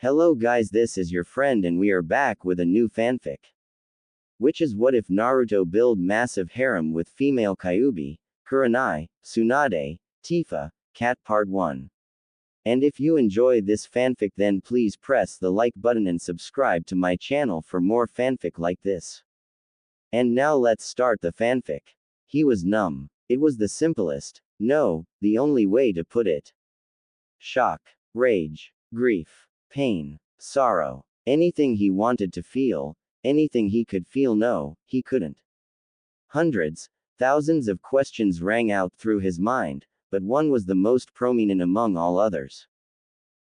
Hello guys, this is your friend and we are back with a new fanfic. Which is what if Naruto build massive harem with female Kyuubi, Kurenai, Tsunade, Tifa, Katt Part 1. And if you enjoy this fanfic then please press the like button and subscribe to my channel for more fanfic like this. And now let's start the fanfic. He was numb. It was the simplest, no, the only way to put it. Shock, rage, grief, pain, sorrow, anything he wanted to feel, anything he could feel. No, he couldn't. Hundreds, thousands of questions rang out through his mind, but one was the most prominent among all others.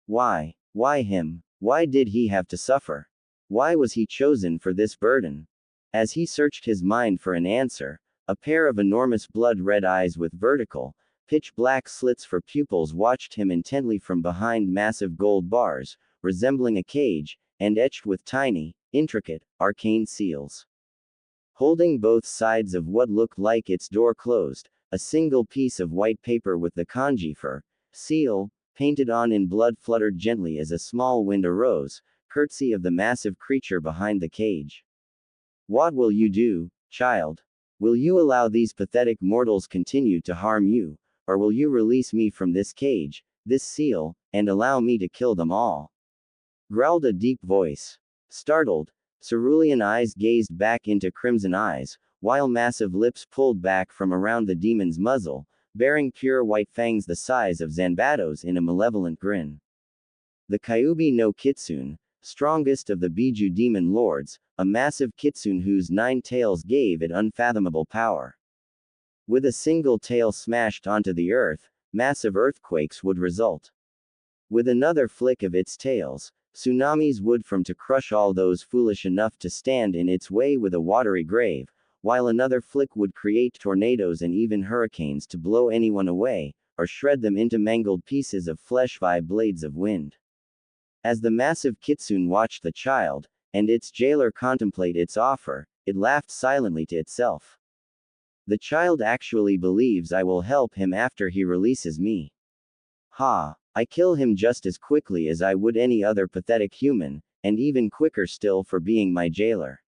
Why? Why him? Why did he have to suffer? Why was he chosen for this burden? As he searched his mind for an answer, a pair of enormous blood-red eyes with vertical, pitch-black slits for pupils watched him intently from behind massive gold bars, resembling a cage, and etched with tiny, intricate, arcane seals. Holding both sides of what looked like its door closed, a single piece of white paper with the kanji for seal, painted on in blood fluttered gently as a small wind arose, courtesy of the massive creature behind the cage. What will you do, child? Will you allow these pathetic mortals continue to harm you, or will you release me from this cage, this seal, and allow me to kill them all? Growled a deep voice. Startled, cerulean eyes gazed back into crimson eyes, while massive lips pulled back from around the demon's muzzle, bearing pure white fangs the size of Zanbatos in a malevolent grin. The Kyuubi no Kitsune, strongest of the Biju demon lords, a massive kitsune whose 9 tails gave it unfathomable power. With a single tail smashed onto the earth, massive earthquakes would result. With another flick of its tails, tsunamis would form to crush all those foolish enough to stand in its way with a watery grave, while another flick would create tornadoes and even hurricanes to blow anyone away, or shred them into mangled pieces of flesh via blades of wind. As the massive kitsune watched the child, and its jailer contemplate its offer, it laughed silently to itself. The child actually believes I will help him after he releases me. Ha! I kill him just as quickly as I would any other pathetic human, and even quicker still for being my jailer.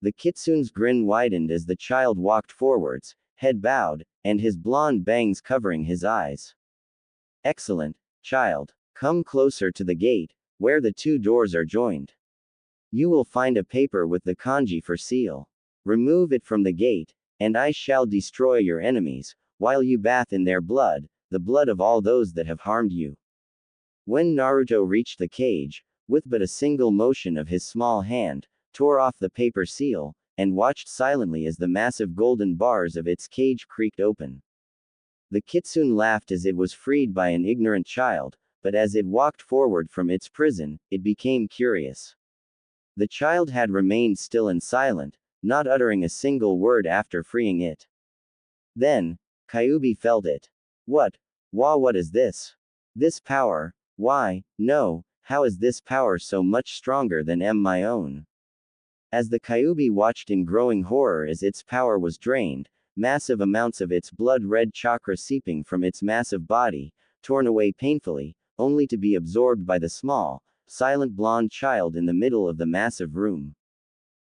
The kitsune's grin widened as the child walked forwards, head bowed, and his blonde bangs covering his eyes. Excellent, child. Come closer to the gate, where the 2 doors are joined. You will find a paper with the kanji for seal. Remove it from the gate, and I shall destroy your enemies, while you bath in their blood, the blood of all those that have harmed you. When Naruto reached the cage, with but a single motion of his small hand, tore off the paper seal, and watched silently as the massive golden bars of its cage creaked open. The kitsune laughed as it was freed by an ignorant child, but as it walked forward from its prison, it became curious. The child had remained still and silent, not uttering a single word after freeing it. Then, Kyuubi felt it. What is this? This power, why, no, how is this power so much stronger than my own? As the Kyuubi watched in growing horror as its power was drained, massive amounts of its blood-red chakra seeping from its massive body, torn away painfully, only to be absorbed by the small, silent blonde child in the middle of the massive room.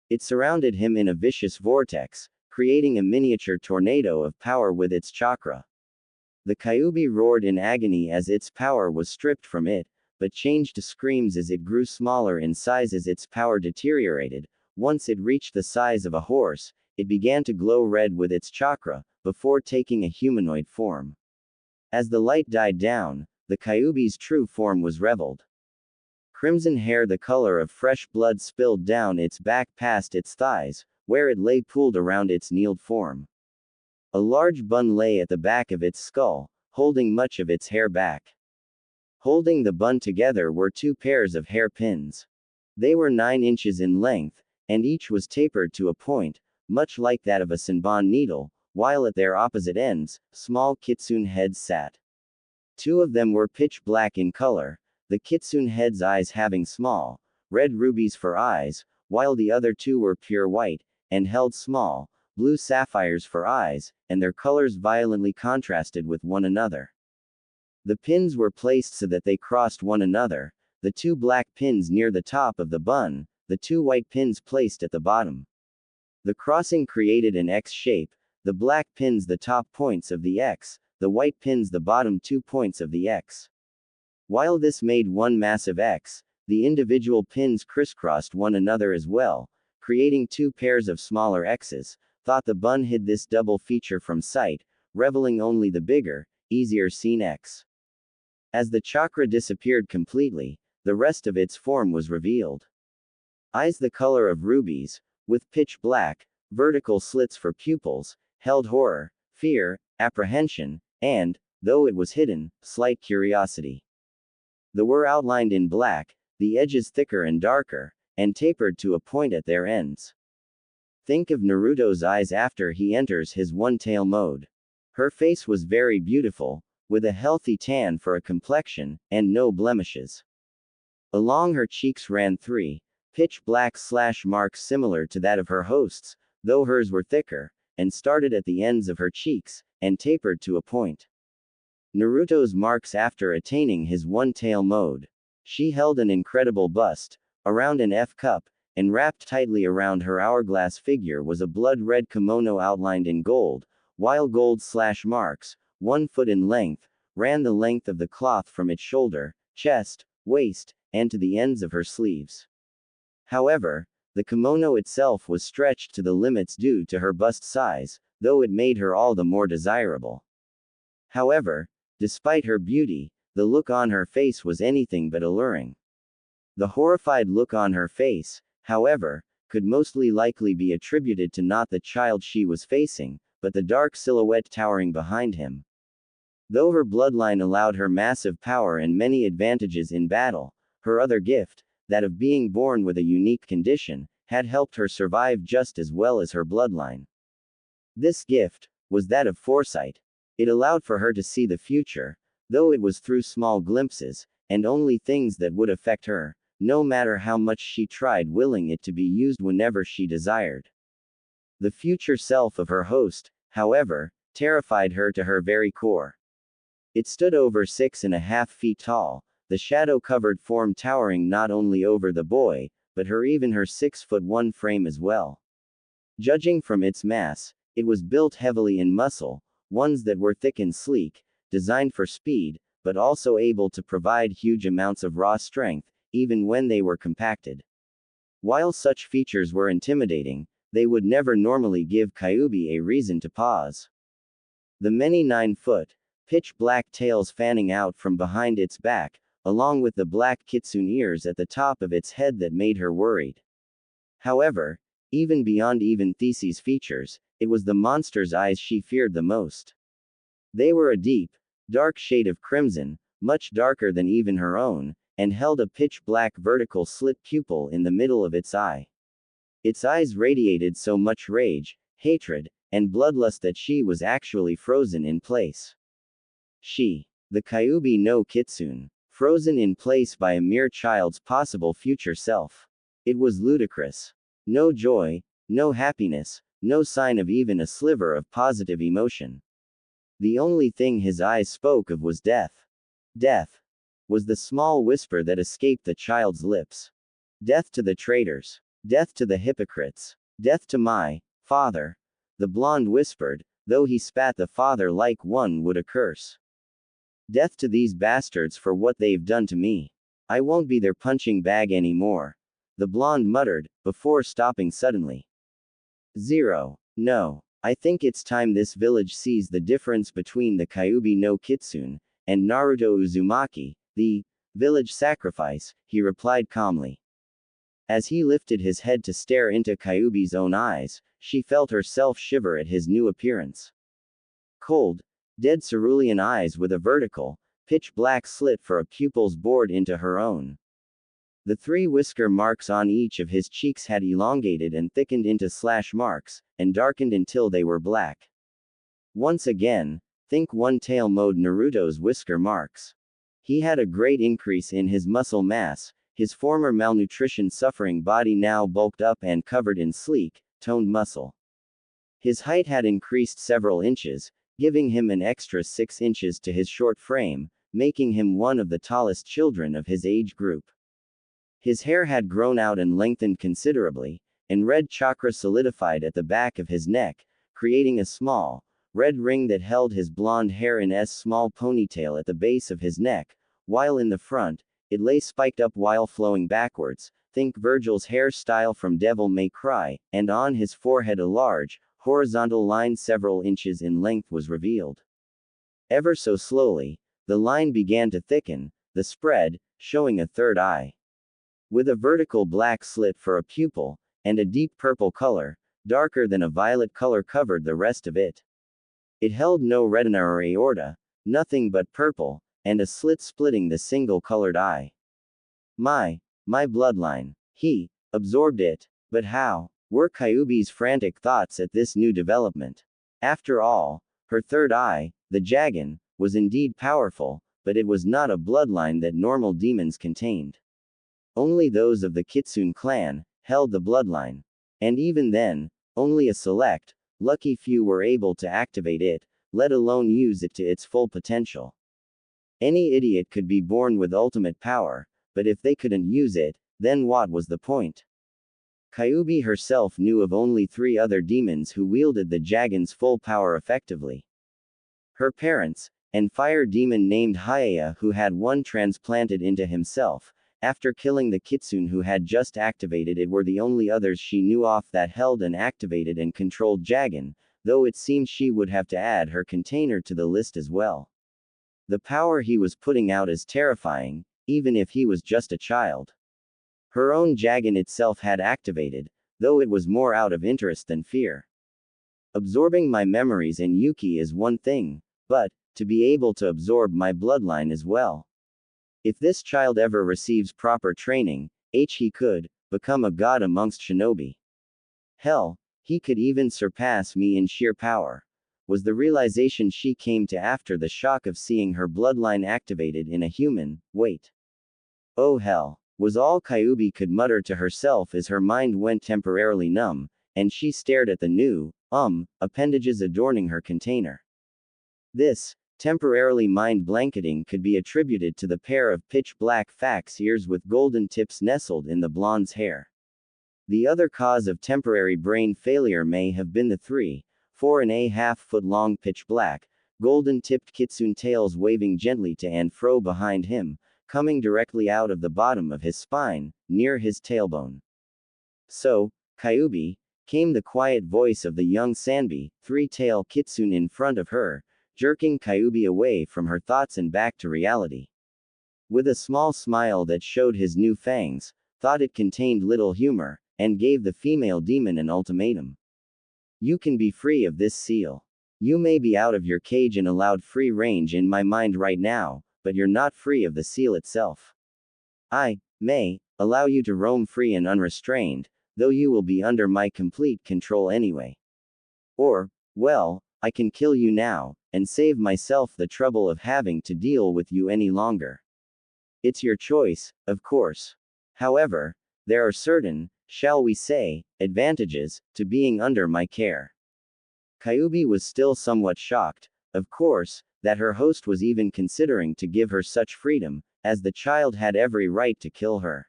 It surrounded him in a vicious vortex, creating a miniature tornado of power with its chakra. The Kyuubi roared in agony as its power was stripped from it, but changed to screams as it grew smaller in size as its power deteriorated. Once it reached the size of a horse, it began to glow red with its chakra, before taking a humanoid form. As the light died down, the Kyuubi's true form was revealed. Crimson hair the color of fresh blood spilled down its back past its thighs, where it lay pooled around its kneeled form. A large bun lay at the back of its skull, holding much of its hair back. Holding the bun together were 2 pairs of hair pins. They were 9 inches in length, and each was tapered to a point, much like that of a senbon needle, while at their opposite ends, small kitsune heads sat. 2 of them were pitch black in color, the kitsune head's eyes having small, red rubies for eyes, while the other 2 were pure white, and held small, blue sapphires for eyes, and their colors violently contrasted with one another. The pins were placed so that they crossed one another, the 2 black pins near the top of the bun, the 2 white pins placed at the bottom. The crossing created an X shape, the black pins the top points of the X, the white pins the bottom 2 points of the X. While this made one massive X, the individual pins crisscrossed one another as well, creating 2 pairs of smaller X's. Thought the bun hid this double feature from sight, revealing only the bigger, easier seen X. As the chakra disappeared completely, the rest of its form was revealed. Eyes the color of rubies, with pitch black, vertical slits for pupils, held horror, fear, apprehension, and, though it was hidden, slight curiosity. The were outlined in black, the edges thicker and darker, and tapered to a point at their ends. Think of Naruto's eyes after he enters his one-tail mode. Her face was very beautiful, with a healthy tan for a complexion, and no blemishes. Along her cheeks ran 3 pitch black slash marks similar to that of her host's, though hers were thicker, and started at the ends of her cheeks, and tapered to a point. Naruto's marks after attaining his one-tail mode. She held an incredible bust, around an F cup, and wrapped tightly around her hourglass figure was a blood-red kimono outlined in gold, while gold slash marks, 1 foot in length, ran the length of the cloth from its shoulder, chest, waist, and to the ends of her sleeves. However, the kimono itself was stretched to the limits due to her bust size, though it made her all the more desirable. However, despite her beauty, the look on her face was anything but alluring. The horrified look on her face, however, could mostly likely be attributed to not the child she was facing, but the dark silhouette towering behind him. Though her bloodline allowed her massive power and many advantages in battle, her other gift, that of being born with a unique condition, had helped her survive just as well as her bloodline. This gift was that of foresight. It allowed for her to see the future, though it was through small glimpses, and only things that would affect her, no matter how much she tried willing it to be used whenever she desired. The future self of her host, however, terrified her to her very core. It stood over 6.5 feet tall, the shadow-covered form towering not only over the boy, but even her 6'1" frame as well. Judging from its mass, it was built heavily in muscle, ones that were thick and sleek, designed for speed, but also able to provide huge amounts of raw strength, even when they were compacted. While such features were intimidating, they would never normally give Kyuubi a reason to pause. The many 9-foot, pitch-black tails fanning out from behind its back, along with the black kitsune ears at the top of its head that made her worried. However, even beyond these features, it was the monster's eyes she feared the most. They were a deep, dark shade of crimson, much darker than even her own, and held a pitch-black vertical slit pupil in the middle of its eye. Its eyes radiated so much rage, hatred, and bloodlust that she was actually frozen in place. The Kyuubi no Kitsune. Frozen in place by a mere child's possible future self. It was ludicrous. No joy, no happiness, no sign of even a sliver of positive emotion. The only thing his eyes spoke of was death. Death was the small whisper that escaped the child's lips. Death to the traitors. Death to the hypocrites. Death to my father. The blonde whispered, though he spat the father like one would a curse. Death to these bastards for what they've done to me. I won't be their punching bag anymore. The blonde muttered, before stopping suddenly. No. I think it's time this village sees the difference between the Kyuubi no Kitsune, and Naruto Uzumaki, the village sacrifice, he replied calmly. As he lifted his head to stare into Kyuubi's own eyes, she felt herself shiver at his new appearance. Cold, dead cerulean eyes with a vertical, pitch-black slit for a pupil's bored into her own. The 3 whisker marks on each of his cheeks had elongated and thickened into slash marks, and darkened until they were black. Once again, think one-tail mode Naruto's whisker marks. He had a great increase in his muscle mass, his former malnutrition-suffering body now bulked up and covered in sleek, toned muscle. His height had increased several inches, giving him an extra 6 inches to his short frame, making him one of the tallest children of his age group. His hair had grown out and lengthened considerably, and red chakra solidified at the back of his neck, creating a small, red ring that held his blonde hair in a small ponytail at the base of his neck, while in the front, it lay spiked up while flowing backwards. Think Virgil's hairstyle from Devil May Cry, and on his forehead a large, horizontal line several inches in length was revealed. Ever so slowly, the line began to thicken, the spread, showing a third eye. With a vertical black slit for a pupil, and a deep purple color, darker than a violet color covered the rest of it. It held no retina or aorta, nothing but purple, and a slit splitting the single-colored eye. My bloodline. He absorbed it. But how? Were Kyuubi's frantic thoughts at this new development. After all, her third eye, the Jagan, was indeed powerful, but it was not a bloodline that normal demons contained. Only those of the Kitsune clan held the bloodline. And even then, only a select, lucky few were able to activate it, let alone use it to its full potential. Any idiot could be born with ultimate power, but if they couldn't use it, then what was the point? Kyuubi herself knew of only 3 other demons who wielded the Jagan's full power effectively. Her parents, and fire demon named Hyaya who had one transplanted into himself, after killing the Kitsune who had just activated it, were the only others she knew of that held an activated and controlled Jagan, though it seemed she would have to add her container to the list as well. The power he was putting out is terrifying, even if he was just a child. Her own Jagan itself had activated, though it was more out of interest than fear. Absorbing my memories and Yuki is one thing, but, to be able to absorb my bloodline as well. If this child ever receives proper training, he could become a god amongst shinobi. Hell, he could even surpass me in sheer power, was the realization she came to after the shock of seeing her bloodline activated in a human. Wait. Oh hell, was all Kyuubi could mutter to herself as her mind went temporarily numb, and she stared at the new, appendages adorning her container. This, temporarily mind-blanketing could be attributed to the pair of pitch-black fax ears with golden tips nestled in the blonde's hair. The other cause of temporary brain failure may have been the 3.5 foot long pitch-black, golden-tipped kitsune tails waving gently to and fro behind him, coming directly out of the bottom of his spine, near his tailbone. So, Kyuubi, came the quiet voice of the young Sanbi, 3-tail kitsune in front of her, jerking Kyuubi away from her thoughts and back to reality. With a small smile that showed his new fangs, thought it contained little humor, and gave the female demon an ultimatum. You can be free of this seal. You may be out of your cage and allowed free range in my mind right now, but you're not free of the seal itself. I may allow you to roam free and unrestrained, though you will be under my complete control anyway. Or, well, I can kill you now, and save myself the trouble of having to deal with you any longer. It's your choice, of course. However, there are certain, shall we say, advantages to being under my care. Kyuubi was still somewhat shocked, of course, that her host was even considering to give her such freedom, as the child had every right to kill her.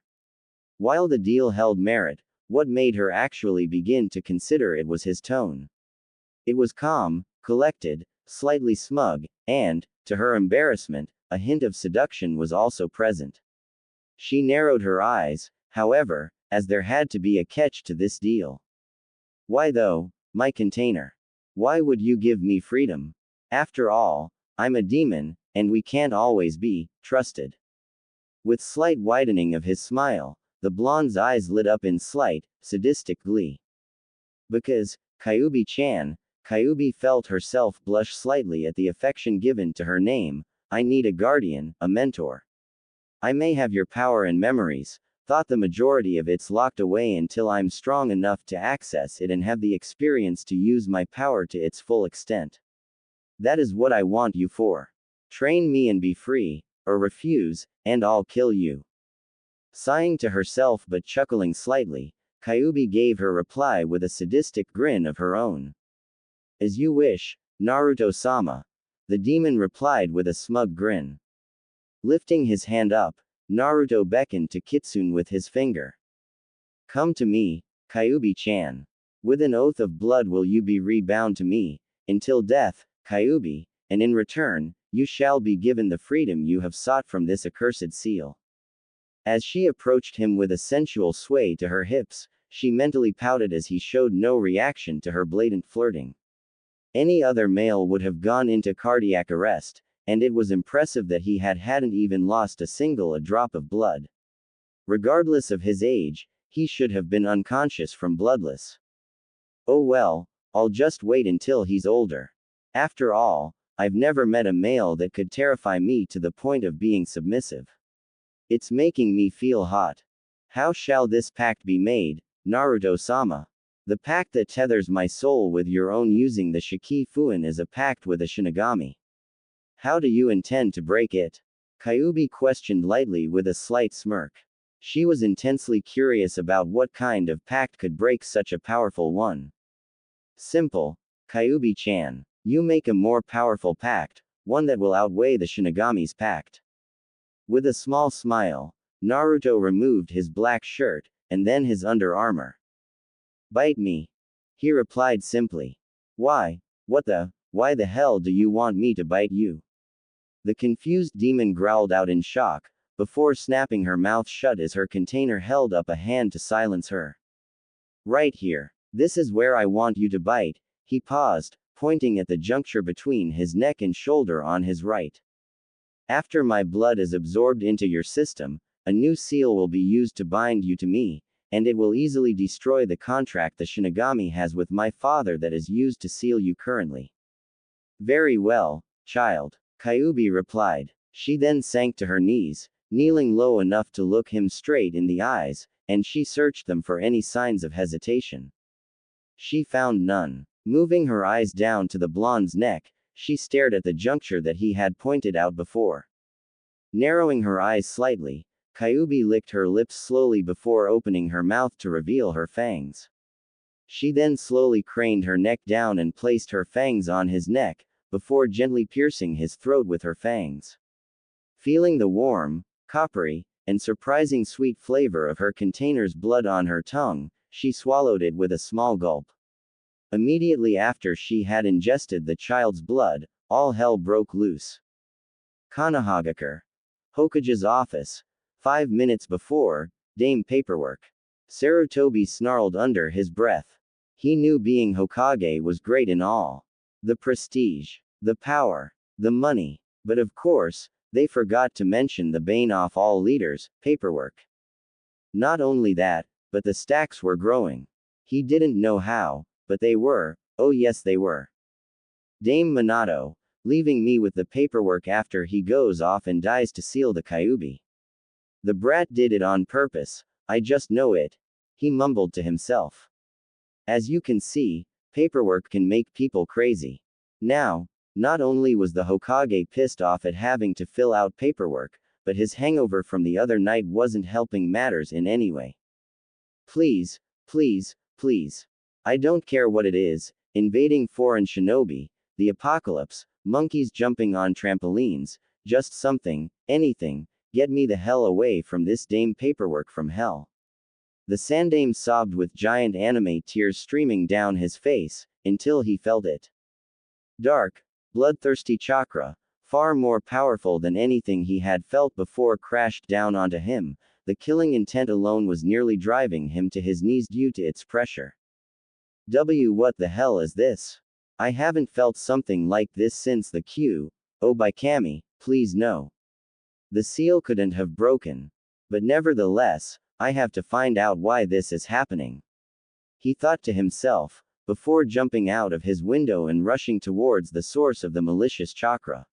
While the deal held merit, what made her actually begin to consider it was his tone. It was calm, collected, slightly smug, and, to her embarrassment, a hint of seduction was also present. She narrowed her eyes, however, as there had to be a catch to this deal. Why though, my container? Why would you give me freedom? After all, I'm a demon, and we can't always be trusted. With slight widening of his smile, the blonde's eyes lit up in slight, sadistic glee. Because, Kyuubi-chan, Kyuubi felt herself blush slightly at the affection given to her name. I need a guardian, a mentor. I may have your power and memories, thought the majority of it's locked away until I'm strong enough to access it and have the experience to use my power to its full extent. That is what I want you for. Train me and be free, or refuse, and I'll kill you. Sighing to herself but chuckling slightly, Kyuubi gave her reply with a sadistic grin of her own. As you wish, Naruto-sama. The demon replied with a smug grin. Lifting his hand up, Naruto beckoned to Kitsune with his finger. Come to me, Kyuubi-chan. With an oath of blood will you be rebound to me, until death, Kyuubi, and in return, you shall be given the freedom you have sought from this accursed seal. As she approached him with a sensual sway to her hips, she mentally pouted as he showed no reaction to her blatant flirting. Any other male would have gone into cardiac arrest, and it was impressive that he hadn't even lost a drop of blood. Regardless of his age, he should have been unconscious from bloodless. Oh well, I'll just wait until he's older. After all, I've never met a male that could terrify me to the point of being submissive. It's making me feel hot. How shall this pact be made, Naruto-sama? The pact that tethers my soul with your own using the Shiki-Fuin is a pact with a Shinigami. How do you intend to break it? Kyuubi questioned lightly with a slight smirk. She was intensely curious about what kind of pact could break such a powerful one. Simple, Kyuubi-chan. You make a more powerful pact, one that will outweigh the Shinigami's pact. With a small smile, Naruto removed his black shirt, and then his under armor. Bite me. He replied simply. Why the hell do you want me to bite you? The confused demon growled out in shock, before snapping her mouth shut as her container held up a hand to silence her. Right here. This is where I want you to bite. He paused, pointing at the juncture between his neck and shoulder on his right. After my blood is absorbed into your system, a new seal will be used to bind you to me, and it will easily destroy the contract the Shinigami has with my father that is used to seal you currently. Very well, child, Kyuubi replied. She then sank to her knees, kneeling low enough to look him straight in the eyes, and she searched them for any signs of hesitation. She found none. Moving her eyes down to the blonde's neck, she stared at the juncture that he had pointed out before. Narrowing her eyes slightly, Kyuubi licked her lips slowly before opening her mouth to reveal her fangs. She then slowly craned her neck down and placed her fangs on his neck, before gently piercing his throat with her fangs. Feeling the warm, coppery, and surprising sweet flavor of her container's blood on her tongue, she swallowed it with a small gulp. Immediately after she had ingested the child's blood, all hell broke loose. Konoha. Hokage's office. 5 minutes before, Dame paperwork. Sarutobi snarled under his breath. He knew being Hokage was great and all. The prestige, the power, the money. But of course, they forgot to mention the bane of all leaders, paperwork. Not only that, but the stacks were growing. He didn't know how, but they were, oh yes they were. Dame Minato, leaving me with the paperwork after he goes off and dies to seal the Kyuubi. The brat did it on purpose, I just know it. He mumbled to himself. As you can see, paperwork can make people crazy. Now, not only was the Hokage pissed off at having to fill out paperwork, but his hangover from the other night wasn't helping matters in any way. Please, please, please. I don't care what it is, invading foreign shinobi, the apocalypse, monkeys jumping on trampolines, just something, anything, get me the hell away from this dame paperwork from hell. The Sandame sobbed with giant anime tears streaming down his face, until he felt it. Dark, bloodthirsty chakra, far more powerful than anything he had felt before, crashed down onto him. The killing intent alone was nearly driving him to his knees due to its pressure. What the hell is this? I haven't felt something like this since the Q. Oh by Kami, please no. The seal couldn't have broken. But nevertheless, I have to find out why this is happening. He thought to himself, before jumping out of his window and rushing towards the source of the malicious chakra.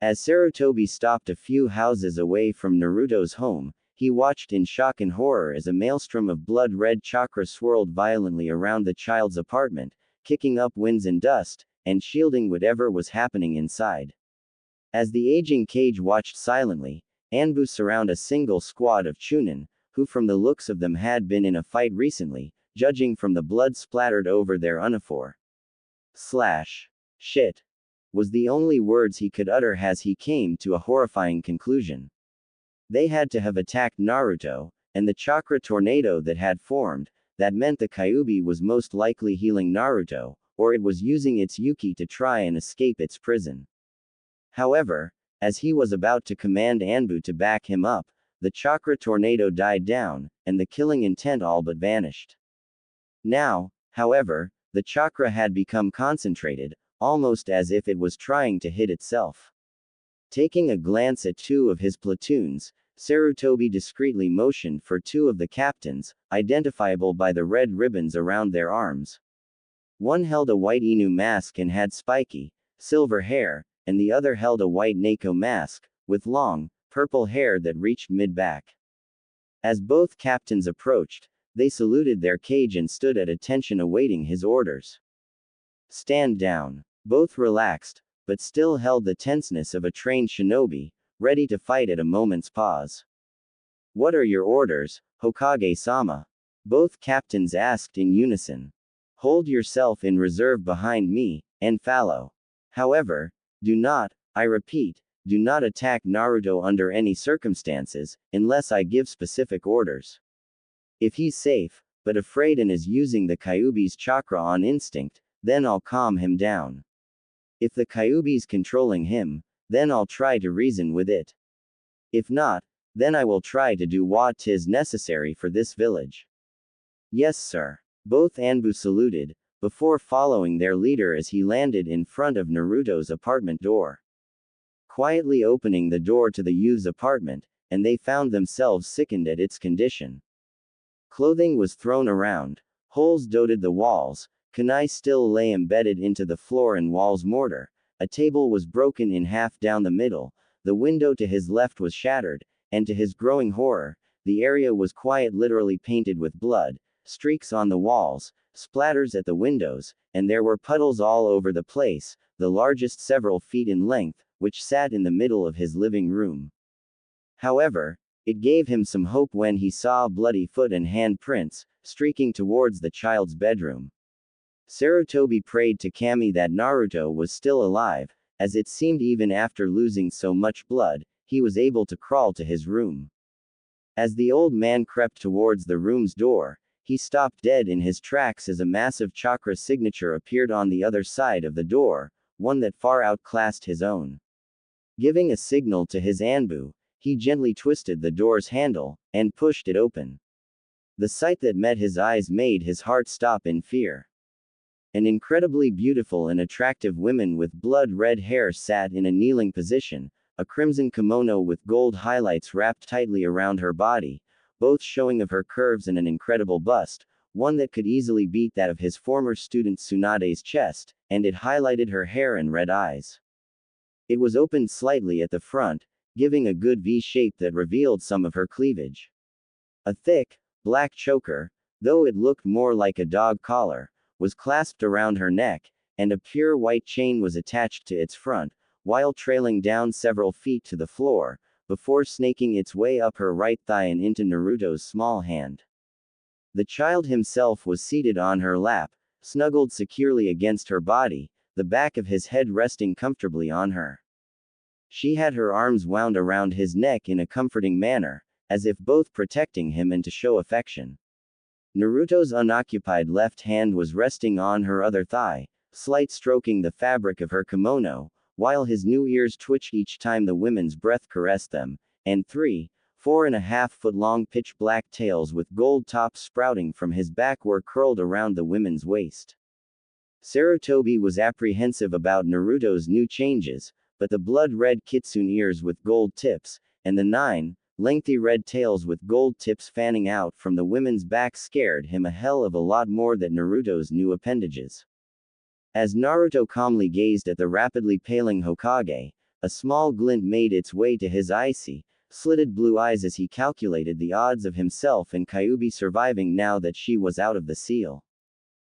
As Sarutobi stopped a few houses away from Naruto's home, he watched in shock and horror as a maelstrom of blood-red chakra swirled violently around the child's apartment, kicking up winds and dust, and shielding whatever was happening inside. As the aging Kage watched silently, Anbu surround a single squad of Chunin, who from the looks of them had been in a fight recently, judging from the blood splattered over their uniform. Shit. Was the only words he could utter as he came to a horrifying conclusion. They had to have attacked Naruto, and the chakra tornado that had formed, that meant the Kyuubi was most likely healing Naruto, or it was using its Yuki to try and escape its prison. However, as he was about to command Anbu to back him up, the chakra tornado died down, and the killing intent all but vanished. Now, however, the chakra had become concentrated, almost as if it was trying to hit itself. Taking a glance at two of his platoons, Sarutobi discreetly motioned for two of the captains, identifiable by the red ribbons around their arms. One held a white Inu mask and had spiky, silver hair, and the other held a white Neko mask, with long, purple hair that reached mid-back. As both captains approached, they saluted their Kage and stood at attention awaiting his orders. Stand down. Both relaxed, but still held the tenseness of a trained shinobi, ready to fight at a moment's pause. What are your orders, Hokage-sama? Both captains asked in unison. Hold yourself in reserve behind me, and follow. However, do not, I repeat, do not attack Naruto under any circumstances, unless I give specific orders. If he's safe, but afraid and is using the Kyuubi's chakra on instinct, then I'll calm him down. If the Kyuubi's controlling him, then I'll try to reason with it. If not, then I will try to do what is necessary for this village. Yes, sir. Both Anbu saluted, before following their leader as he landed in front of Naruto's apartment door. Quietly opening the door to the youth's apartment, and they found themselves sickened at its condition. Clothing was thrown around, holes dotted the walls, kunai still lay embedded into the floor and walls mortar, a table was broken in half down the middle, the window to his left was shattered, and to his growing horror, the area was quite literally painted with blood, streaks on the walls, splatters at the windows, and there were puddles all over the place, the largest several feet in length, which sat in the middle of his living room. However, it gave him some hope when he saw bloody foot and hand prints, streaking towards the child's bedroom. Sarutobi prayed to Kami that Naruto was still alive, as it seemed even after losing so much blood, he was able to crawl to his room. As the old man crept towards the room's door, he stopped dead in his tracks as a massive chakra signature appeared on the other side of the door, one that far outclassed his own. Giving a signal to his Anbu, he gently twisted the door's handle, and pushed it open. The sight that met his eyes made his heart stop in fear. An incredibly beautiful and attractive woman with blood-red hair sat in a kneeling position, a crimson kimono with gold highlights wrapped tightly around her body, both showing of her curves and an incredible bust, one that could easily beat that of his former student Tsunade's chest, and it highlighted her hair and red eyes. It was opened slightly at the front, giving a good V shape that revealed some of her cleavage. A thick, black choker, though it looked more like a dog collar, was clasped around her neck, and a pure white chain was attached to its front, while trailing down several feet to the floor, before snaking its way up her right thigh and into Naruto's small hand. The child himself was seated on her lap, snuggled securely against her body, the back of his head resting comfortably on her. She had her arms wound around his neck in a comforting manner, as if both protecting him and to show affection. Naruto's unoccupied left hand was resting on her other thigh, slight stroking the fabric of her kimono, while his new ears twitched each time the woman's breath caressed them, and 4.5 foot long pitch black tails with gold tops sprouting from his back were curled around the woman's waist. Sarutobi was apprehensive about Naruto's new changes, but the blood-red kitsune ears with gold tips, and the 9 lengthy red tails with gold tips fanning out from the women's back scared him a hell of a lot more than Naruto's new appendages. As Naruto calmly gazed at the rapidly paling Hokage, a small glint made its way to his icy, slitted blue eyes as he calculated the odds of himself and Kyuubi surviving now that she was out of the seal.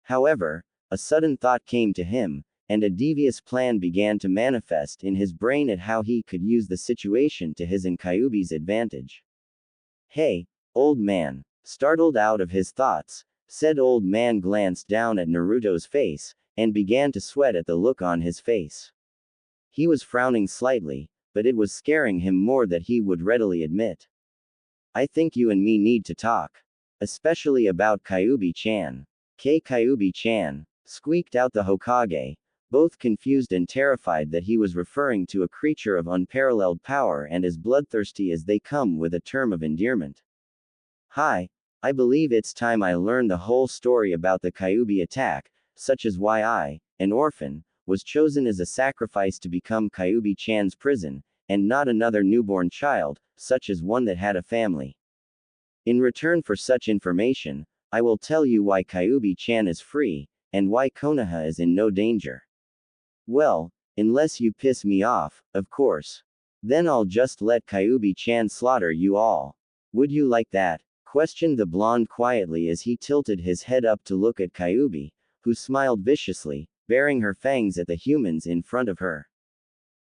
However, a sudden thought came to him, and a devious plan began to manifest in his brain at how he could use the situation to his and Kyuubi's advantage. Hey, old man. Startled out of his thoughts, said old man glanced down at Naruto's face, and began to sweat at the look on his face. He was frowning slightly, but it was scaring him more than he would readily admit. I think you and me need to talk. Especially about Kyuubi-chan. Kyuubi-chan, squeaked out the Hokage, both confused and terrified that he was referring to a creature of unparalleled power and as bloodthirsty as they come with a term of endearment. Hi, I believe it's time I learned the whole story about the Kyuubi attack, such as why I, an orphan, was chosen as a sacrifice to become Kyuubi-chan's prison, and not another newborn child, such as one that had a family. In return for such information, I will tell you why Kyuubi-chan is free, and why Konoha is in no danger. Well, unless you piss me off, of course. Then I'll just let Kyuubi-chan slaughter you all. Would you like that? Questioned the blonde quietly as he tilted his head up to look at Kyuubi, who smiled viciously, baring her fangs at the humans in front of her.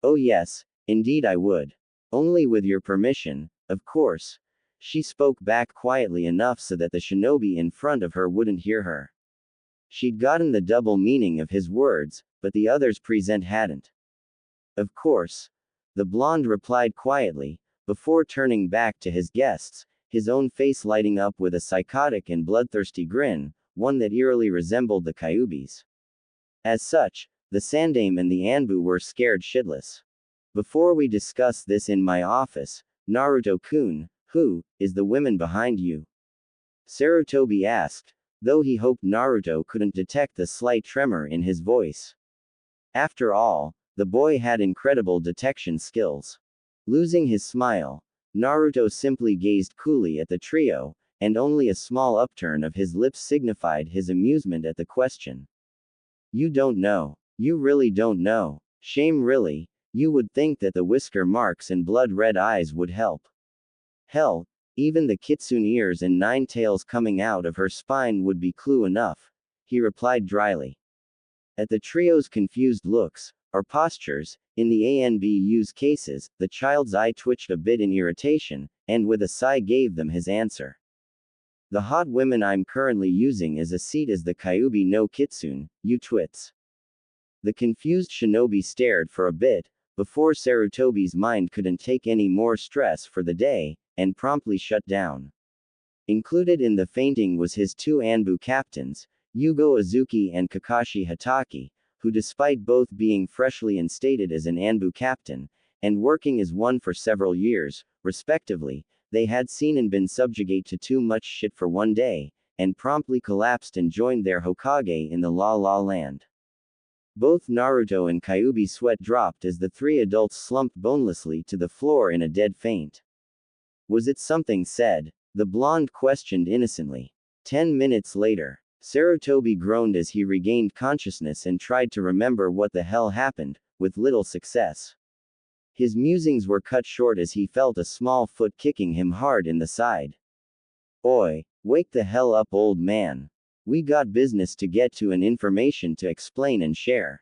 Oh yes, indeed I would. Only with your permission, of course. She spoke back quietly enough so that the shinobi in front of her wouldn't hear her. She'd gotten the double meaning of his words, but the others present hadn't. Of course. The blonde replied quietly, before turning back to his guests, his own face lighting up with a psychotic and bloodthirsty grin, one that eerily resembled the Kyuubi's. As such, the Sandame and the Anbu were scared shitless. Before we discuss this in my office, Naruto-kun, who is the woman behind you? Sarutobi asked, though he hoped Naruto couldn't detect the slight tremor in his voice. After all, the boy had incredible detection skills. Losing his smile, Naruto simply gazed coolly at the trio, and only a small upturn of his lips signified his amusement at the question. You don't know. You really don't know. Shame really. You would think that the whisker marks and blood-red eyes would help. Hell, even the kitsune ears and 9 tails coming out of her spine would be clue enough, he replied dryly. At the trio's confused looks, or postures, in the ANBU's cases, the child's eye twitched a bit in irritation, and with a sigh gave them his answer. The hot women I'm currently using is a seat as the Kyuubi no Kitsune, you twits. The confused shinobi stared for a bit, before Sarutobi's mind couldn't take any more stress for the day, and promptly shut down. Included in the fainting was his 2 Anbu captains, Yugo Azuki and Kakashi Hatake, who despite both being freshly instated as an Anbu captain, and working as one for several years, respectively, they had seen and been subjugate to too much shit for one day, and promptly collapsed and joined their Hokage in the La La Land. Both Naruto and Kyuubi's sweat dropped as the 3 adults slumped bonelessly to the floor in a dead faint. Was it something said? The blonde questioned innocently. 10 minutes later, Sarutobi groaned as he regained consciousness and tried to remember what the hell happened, with little success. His musings were cut short as he felt a small foot kicking him hard in the side. Oi, wake the hell up, old man. We got business to get to and information to explain and share.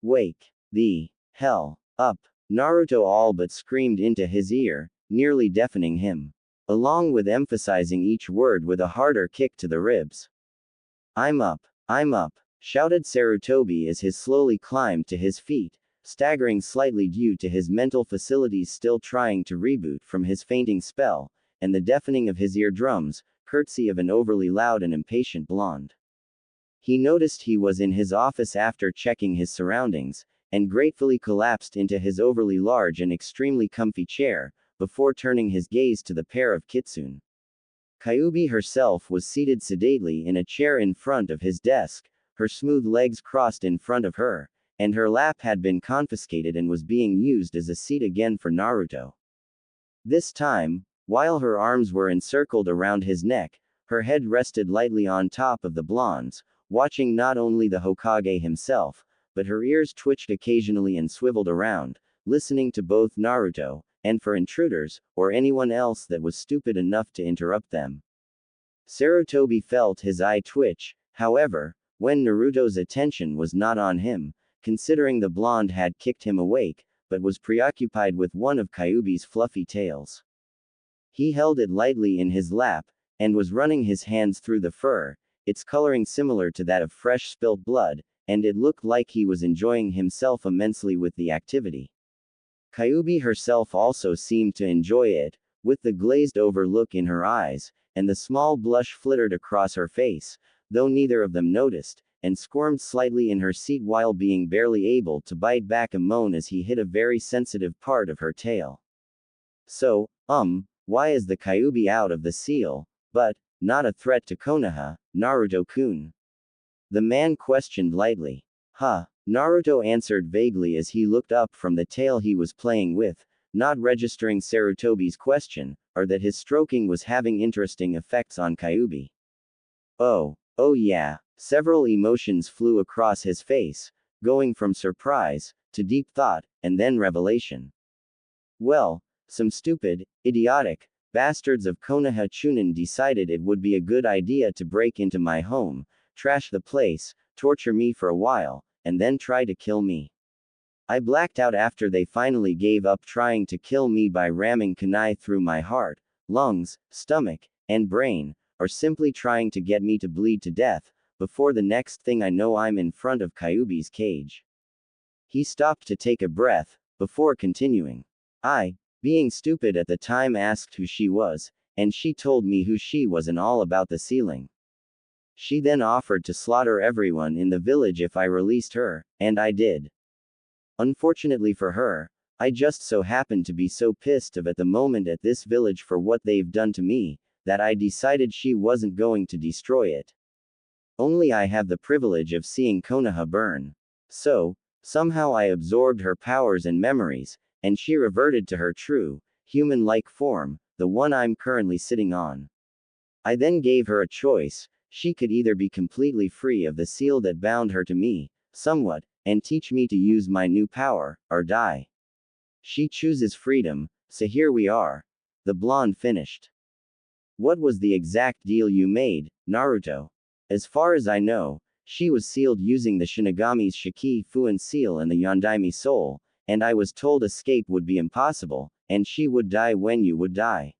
Wake the hell up. Naruto all but screamed into his ear, nearly deafening him, along with emphasizing each word with a harder kick to the ribs. I'm up, shouted Sarutobi as he slowly climbed to his feet, staggering slightly due to his mental facilities still trying to reboot from his fainting spell, and the deafening of his eardrums, courtesy of an overly loud and impatient blonde. He noticed he was in his office after checking his surroundings, and gratefully collapsed into his overly large and extremely comfy chair, before turning his gaze to the pair of kitsune. Kyuubi herself was seated sedately in a chair in front of his desk, her smooth legs crossed in front of her, and her lap had been confiscated and was being used as a seat again for Naruto. This time, while her arms were encircled around his neck, her head rested lightly on top of the blonde's, watching not only the Hokage himself, but her ears twitched occasionally and swiveled around, listening to both Naruto, and for intruders, or anyone else that was stupid enough to interrupt them. Sarutobi felt his eye twitch, however, when Naruto's attention was not on him, considering the blonde had kicked him awake, but was preoccupied with one of Kyuubi's fluffy tails. He held it lightly in his lap, and was running his hands through the fur, its coloring similar to that of fresh spilt blood, and it looked like he was enjoying himself immensely with the activity. Kyuubi herself also seemed to enjoy it, with the glazed-over look in her eyes, and the small blush flittered across her face, though neither of them noticed, and squirmed slightly in her seat while being barely able to bite back a moan as he hit a very sensitive part of her tail. So, why is the Kyuubi out of the seal, but not a threat to Konoha, Naruto-kun? The man questioned lightly. Huh. Naruto answered vaguely as he looked up from the tail he was playing with, not registering Sarutobi's question, or that his stroking was having interesting effects on Kyuubi. Oh yeah. Several emotions flew across his face, going from surprise, to deep thought, and then revelation. Well, some stupid, idiotic, bastards of Konoha Chunin decided it would be a good idea to break into my home, trash the place, torture me for a while, and then try to kill me. I blacked out after they finally gave up trying to kill me by ramming kunai through my heart, lungs, stomach, and brain, or simply trying to get me to bleed to death, before the next thing I know I'm in front of Kyuubi's cage. He stopped to take a breath, before continuing. I, being stupid at the time, asked who she was, and she told me who she was and all about the ceiling. She then offered to slaughter everyone in the village if I released her, and I did. Unfortunately for her, I just so happened to be so pissed off at the moment at this village for what they've done to me, that I decided she wasn't going to destroy it. Only I have the privilege of seeing Konoha burn. So, somehow I absorbed her powers and memories, and she reverted to her true, human-like form, the one I'm currently sitting on. I then gave her a choice. She could either be completely free of the seal that bound her to me, somewhat, and teach me to use my new power, or die. She chooses freedom, so here we are. The blonde finished. What was the exact deal you made, Naruto? As far as I know, she was sealed using the Shinigami's Shiki Fuin seal and the Yondaime soul, and I was told escape would be impossible, and she would die when you would die.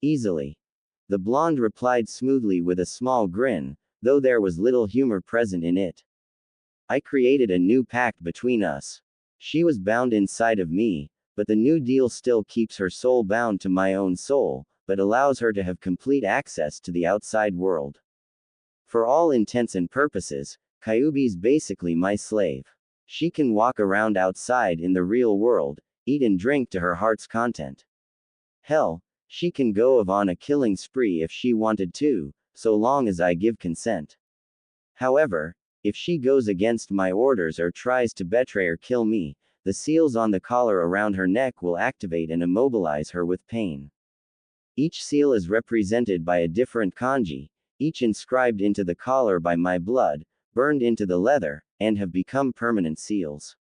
Easily. The blonde replied smoothly with a small grin, though there was little humor present in it. I created a new pact between us. She was bound inside of me, but the new deal still keeps her soul bound to my own soul, but allows her to have complete access to the outside world. For all intents and purposes, Kyuubi's basically my slave. She can walk around outside in the real world, eat and drink to her heart's content. Hell, she can go on a killing spree if she wanted to, so long as I give consent. However, if she goes against my orders or tries to betray or kill me, the seals on the collar around her neck will activate and immobilize her with pain. Each seal is represented by a different kanji, each inscribed into the collar by my blood, burned into the leather, and have become permanent seals.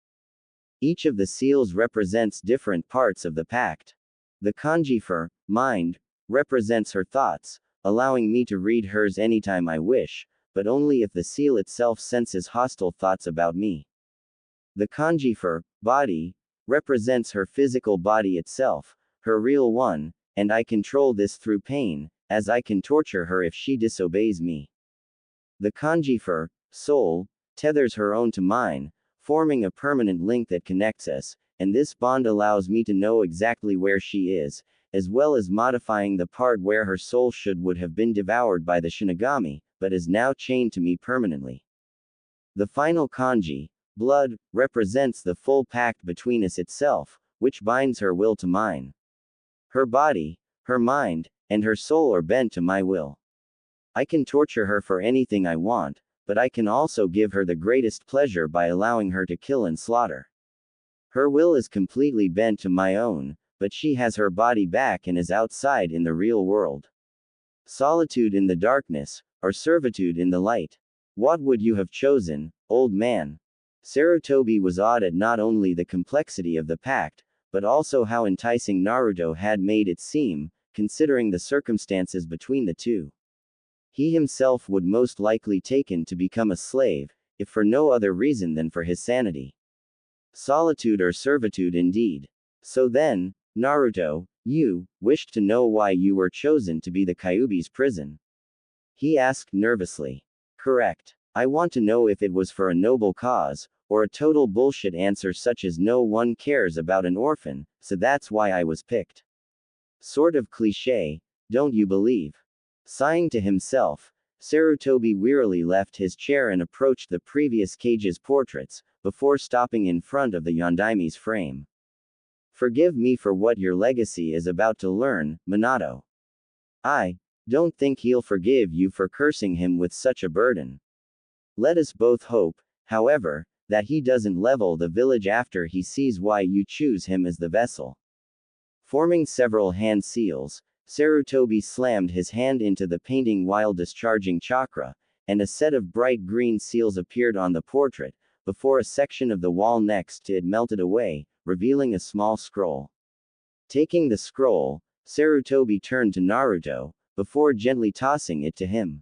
Each of the seals represents different parts of the pact. The kanji for mind represents her thoughts, allowing me to read hers anytime I wish, but only if the seal itself senses hostile thoughts about me. The kanji for body represents her physical body itself, her real one, and I control this through pain, as I can torture her if she disobeys me. The kanji for soul tethers her own to mine, forming a permanent link that connects us, and this bond allows me to know exactly where she is, as well as modifying the part where her soul would have been devoured by the Shinigami, but is now chained to me permanently. The final kanji, blood, represents the full pact between us itself, which binds her will to mine. Her body, her mind, and her soul are bent to my will. I can torture her for anything I want, but I can also give her the greatest pleasure by allowing her to kill and slaughter. Her will is completely bent to my own, but she has her body back and is outside in the real world. Solitude in the darkness, or servitude in the light. What would you have chosen, old man? Sarutobi was awed at not only the complexity of the pact, but also how enticing Naruto had made it seem, considering the circumstances between the two. He himself would most likely taken to become a slave, if for no other reason than for his sanity. Solitude or servitude indeed. So then, Naruto, you wished to know why you were chosen to be the Kyuubi's prison? He asked nervously. Correct. I want to know if it was for a noble cause, or a total bullshit answer such as no one cares about an orphan, so that's why I was picked. Sort of cliché, don't you believe? Sighing to himself, Sarutobi wearily left his chair and approached the previous Kage's portraits, before stopping in front of the Yondaime's frame. Forgive me for what your legacy is about to learn, Minato. I don't think he'll forgive you for cursing him with such a burden. Let us both hope, however, that he doesn't level the village after he sees why you choose him as the vessel. Forming several hand seals, Sarutobi slammed his hand into the painting while discharging chakra, and a set of bright green seals appeared on the portrait, before a section of the wall next to it melted away, revealing a small scroll. Taking the scroll, Sarutobi turned to Naruto, before gently tossing it to him.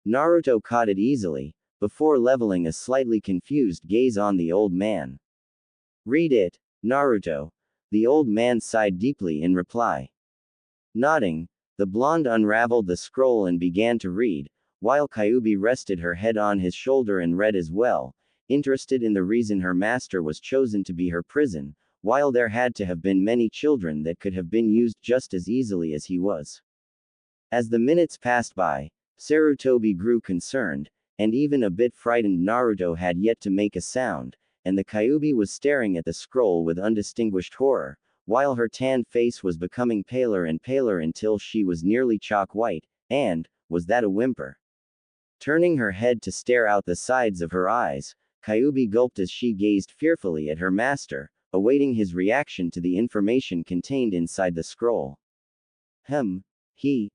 Naruto caught it easily, before leveling a slightly confused gaze on the old man. Read it, Naruto. The old man sighed deeply in reply. Nodding, the blonde unraveled the scroll and began to read, while Kyuubi rested her head on his shoulder and read as well, interested in the reason her master was chosen to be her prison, while there had to have been many children that could have been used just as easily as he was. As the minutes passed by, Sarutobi grew concerned, and even a bit frightened. Naruto had yet to make a sound, and the Kyuubi was staring at the scroll with undistinguished horror, while her tanned face was becoming paler and paler until she was nearly chalk white, and, was that a whimper? Turning her head to stare out the sides of her eyes, Kyuubi gulped as she gazed fearfully at her master, awaiting his reaction to the information contained inside the scroll. He,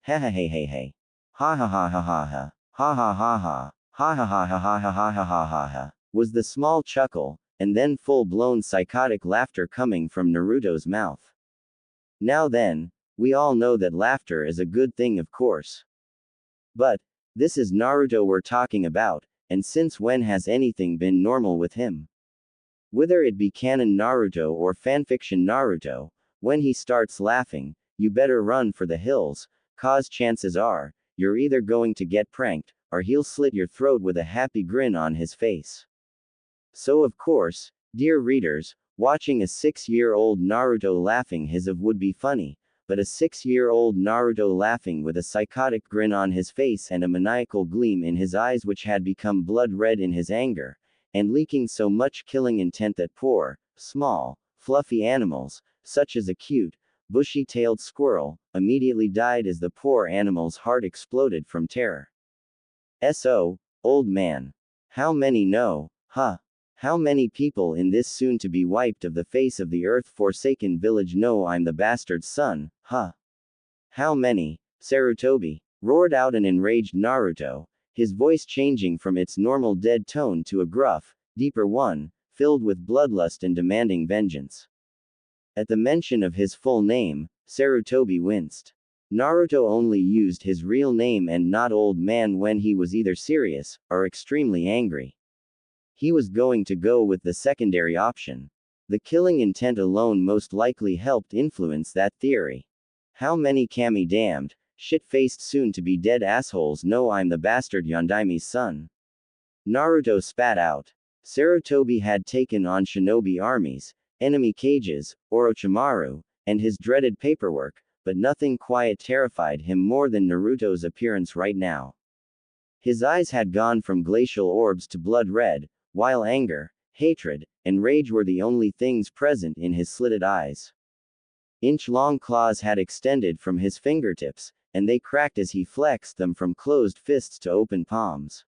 ha ha ha ha ha. Ha ha ha ha ha ha. Ha ha ha ha. Ha ha ha ha ha ha ha ha ha ha ha. Was the small chuckle, and then full-blown psychotic laughter coming from Naruto's mouth. Now then, we all know that laughter is a good thing, of course. But, this is Naruto we're talking about, and since when has anything been normal with him? Whether it be canon Naruto or fanfiction Naruto, when he starts laughing, you better run for the hills, cause chances are, you're either going to get pranked, or he'll slit your throat with a happy grin on his face. So of course, dear readers, watching a 6-year-old Naruto laughing would be funny, but a 6-year-old Naruto laughing with a psychotic grin on his face and a maniacal gleam in his eyes which had become blood red in his anger, and leaking so much killing intent that poor, small, fluffy animals, such as a cute, bushy-tailed squirrel, immediately died as the poor animal's heart exploded from terror. So, old man. How many know, huh? How many people in this soon-to-be wiped of the face of the earth forsaken village know I'm the bastard's son, huh? How many? Sarutobi roared out an enraged Naruto, his voice changing from its normal dead tone to a gruff, deeper one, filled with bloodlust and demanding vengeance. At the mention of his full name, Sarutobi winced. Naruto only used his real name and not old man when he was either serious, or extremely angry. He was going to go with the secondary option. The killing intent alone most likely helped influence that theory. How many kami damned, shit-faced soon-to-be dead assholes know I'm the bastard Yondaime's son? Naruto spat out. Sarutobi had taken on shinobi armies, enemy cages, Orochimaru, and his dreaded paperwork, but nothing quiet terrified him more than Naruto's appearance right now. His eyes had gone from glacial orbs to blood red, while anger, hatred, and rage were the only things present in his slitted eyes. Inch-long claws had extended from his fingertips, and they cracked as he flexed them from closed fists to open palms.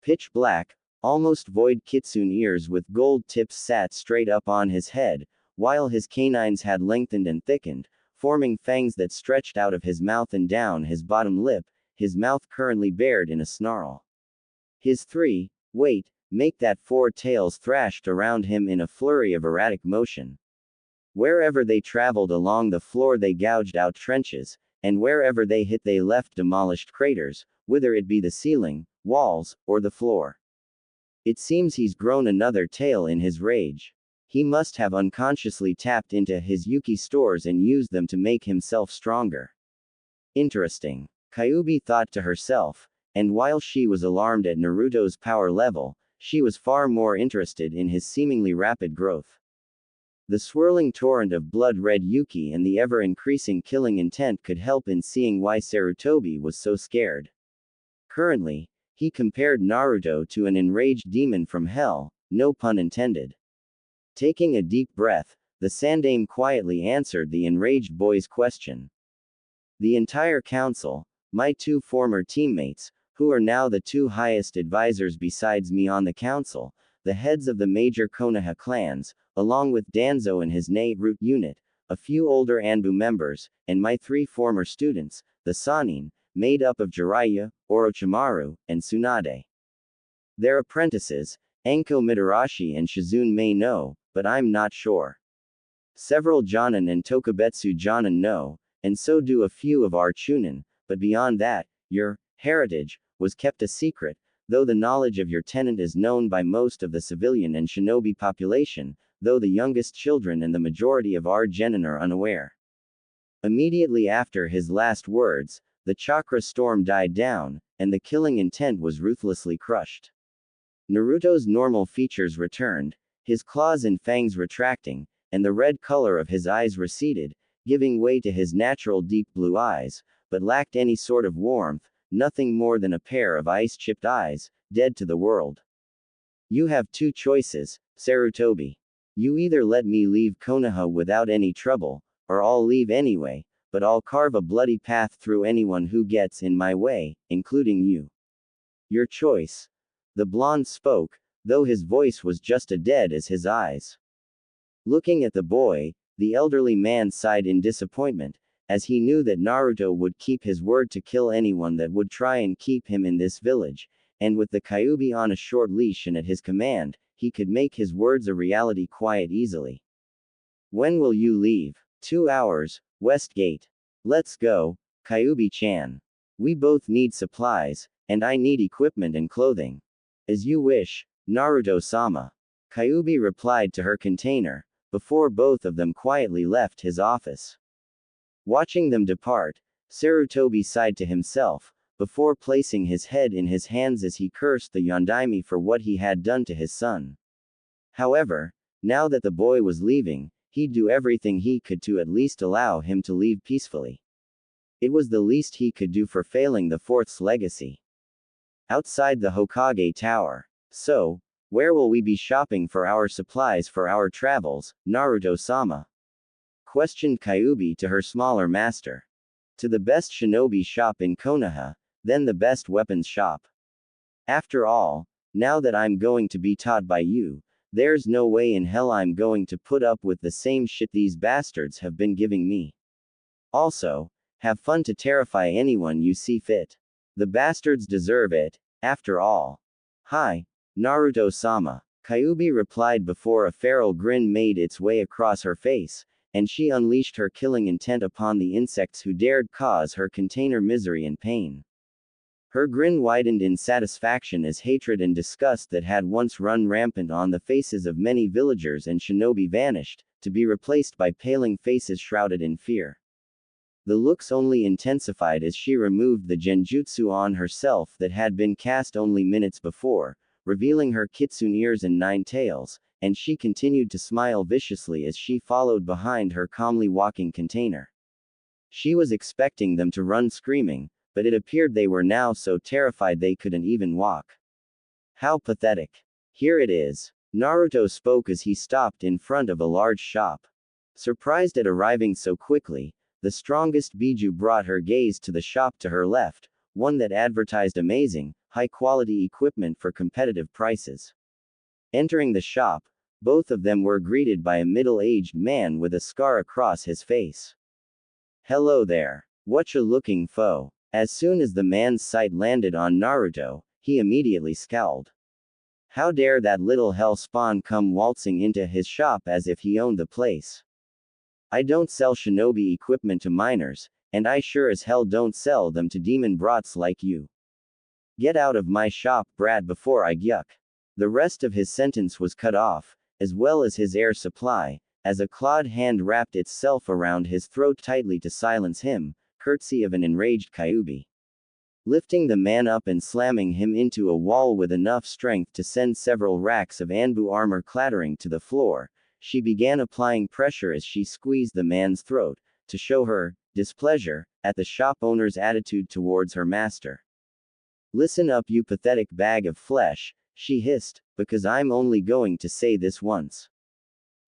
Pitch black, almost void kitsune ears with gold tips sat straight up on his head, while his canines had lengthened and thickened, forming fangs that stretched out of his mouth and down his bottom lip, his mouth currently bared in a snarl. His make that 4 tails thrashed around him in a flurry of erratic motion. Wherever they traveled along the floor they gouged out trenches, and wherever they hit they left demolished craters, whether it be the ceiling, walls, or the floor. It seems he's grown another tail in his rage. He must have unconsciously tapped into his Yuki stores and used them to make himself stronger. Interesting. Kyuubi thought to herself, and while she was alarmed at Naruto's power level, she was far more interested in his seemingly rapid growth. The swirling torrent of blood-red Yuki and the ever-increasing killing intent could help in seeing why Sarutobi was so scared. Currently, he compared Naruto to an enraged demon from hell, no pun intended. Taking a deep breath, the Sandaime quietly answered the enraged boy's question. The entire council, my two former teammates, who are now the two highest advisors besides me on the council, the heads of the major Konoha clans, along with Danzo and his root unit, a few older Anbu members, and my three former students, the Sannin, made up of Jiraiya, Orochimaru, and Tsunade. Their apprentices, Anko Mitarashi and Shizune may know, but I'm not sure. Several Jonin and Tokubetsu Jonin know, and so do a few of our Chunin, but beyond that, your heritage was kept a secret, though the knowledge of your tenant is known by most of the civilian and shinobi population, though the youngest children and the majority of our genin are unaware. Immediately after his last words, the chakra storm died down, and the killing intent was ruthlessly crushed. Naruto's normal features returned, his claws and fangs retracting, and the red color of his eyes receded, giving way to his natural deep blue eyes, but lacked any sort of warmth, nothing more than a pair of ice-chipped eyes, dead to the world. You have two choices, Sarutobi. You either let me leave Konoha without any trouble, or I'll leave anyway, but I'll carve a bloody path through anyone who gets in my way, including you. Your choice. The blonde spoke, though his voice was just as dead as his eyes. Looking at the boy, the elderly man sighed in disappointment, as he knew that Naruto would keep his word to kill anyone that would try and keep him in this village, and with the Kyuubi on a short leash and at his command, he could make his words a reality quite easily. When will you leave? 2 hours, West Gate. Let's go, Kyuubi-chan. We both need supplies, and I need equipment and clothing. As you wish, Naruto-sama. Kyuubi replied to her container, before both of them quietly left his office. Watching them depart, Sarutobi sighed to himself, before placing his head in his hands as he cursed the Yondaime for what he had done to his son. However, now that the boy was leaving, he'd do everything he could to at least allow him to leave peacefully. It was the least he could do for failing the fourth's legacy. Outside the Hokage Tower. So, where will we be shopping for our supplies for our travels, Naruto-sama? Questioned Kyuubi to her smaller master. To the best shinobi shop in Konoha, then the best weapons shop. After all, now that I'm going to be taught by you, there's no way in hell I'm going to put up with the same shit these bastards have been giving me. Also, have fun to terrify anyone you see fit. The bastards deserve it, after all. Hi, Naruto-sama, Kyuubi replied before a feral grin made its way across her face, and she unleashed her killing intent upon the insects who dared cause her container misery and pain. Her grin widened in satisfaction as hatred and disgust that had once run rampant on the faces of many villagers and shinobi vanished, to be replaced by paling faces shrouded in fear. The looks only intensified as she removed the genjutsu on herself that had been cast only minutes before, revealing her kitsune ears and 9 tails, and she continued to smile viciously as she followed behind her calmly walking container. She was expecting them to run screaming, but it appeared they were now so terrified they couldn't even walk. How pathetic. Here it is. Naruto spoke as he stopped in front of a large shop. Surprised at arriving so quickly, the strongest Biju brought her gaze to the shop to her left, one that advertised amazing, high-quality equipment for competitive prices. Entering the shop, both of them were greeted by a middle-aged man with a scar across his face. Hello there. Whatcha looking foe? As soon as the man's sight landed on Naruto, he immediately scowled. How dare that little hell spawn come waltzing into his shop as if he owned the place? I don't sell shinobi equipment to minors, and I sure as hell don't sell them to demon brats like you. Get out of my shop, brat, before I yuck. The rest of his sentence was cut off, as well as his air supply, as a clawed hand wrapped itself around his throat tightly to silence him, courtesy of an enraged Kyuubi. Lifting the man up and slamming him into a wall with enough strength to send several racks of Anbu armor clattering to the floor, she began applying pressure as she squeezed the man's throat, to show her displeasure at the shop owner's attitude towards her master. "Listen up, you pathetic bag of flesh," she hissed, "because I'm only going to say this once.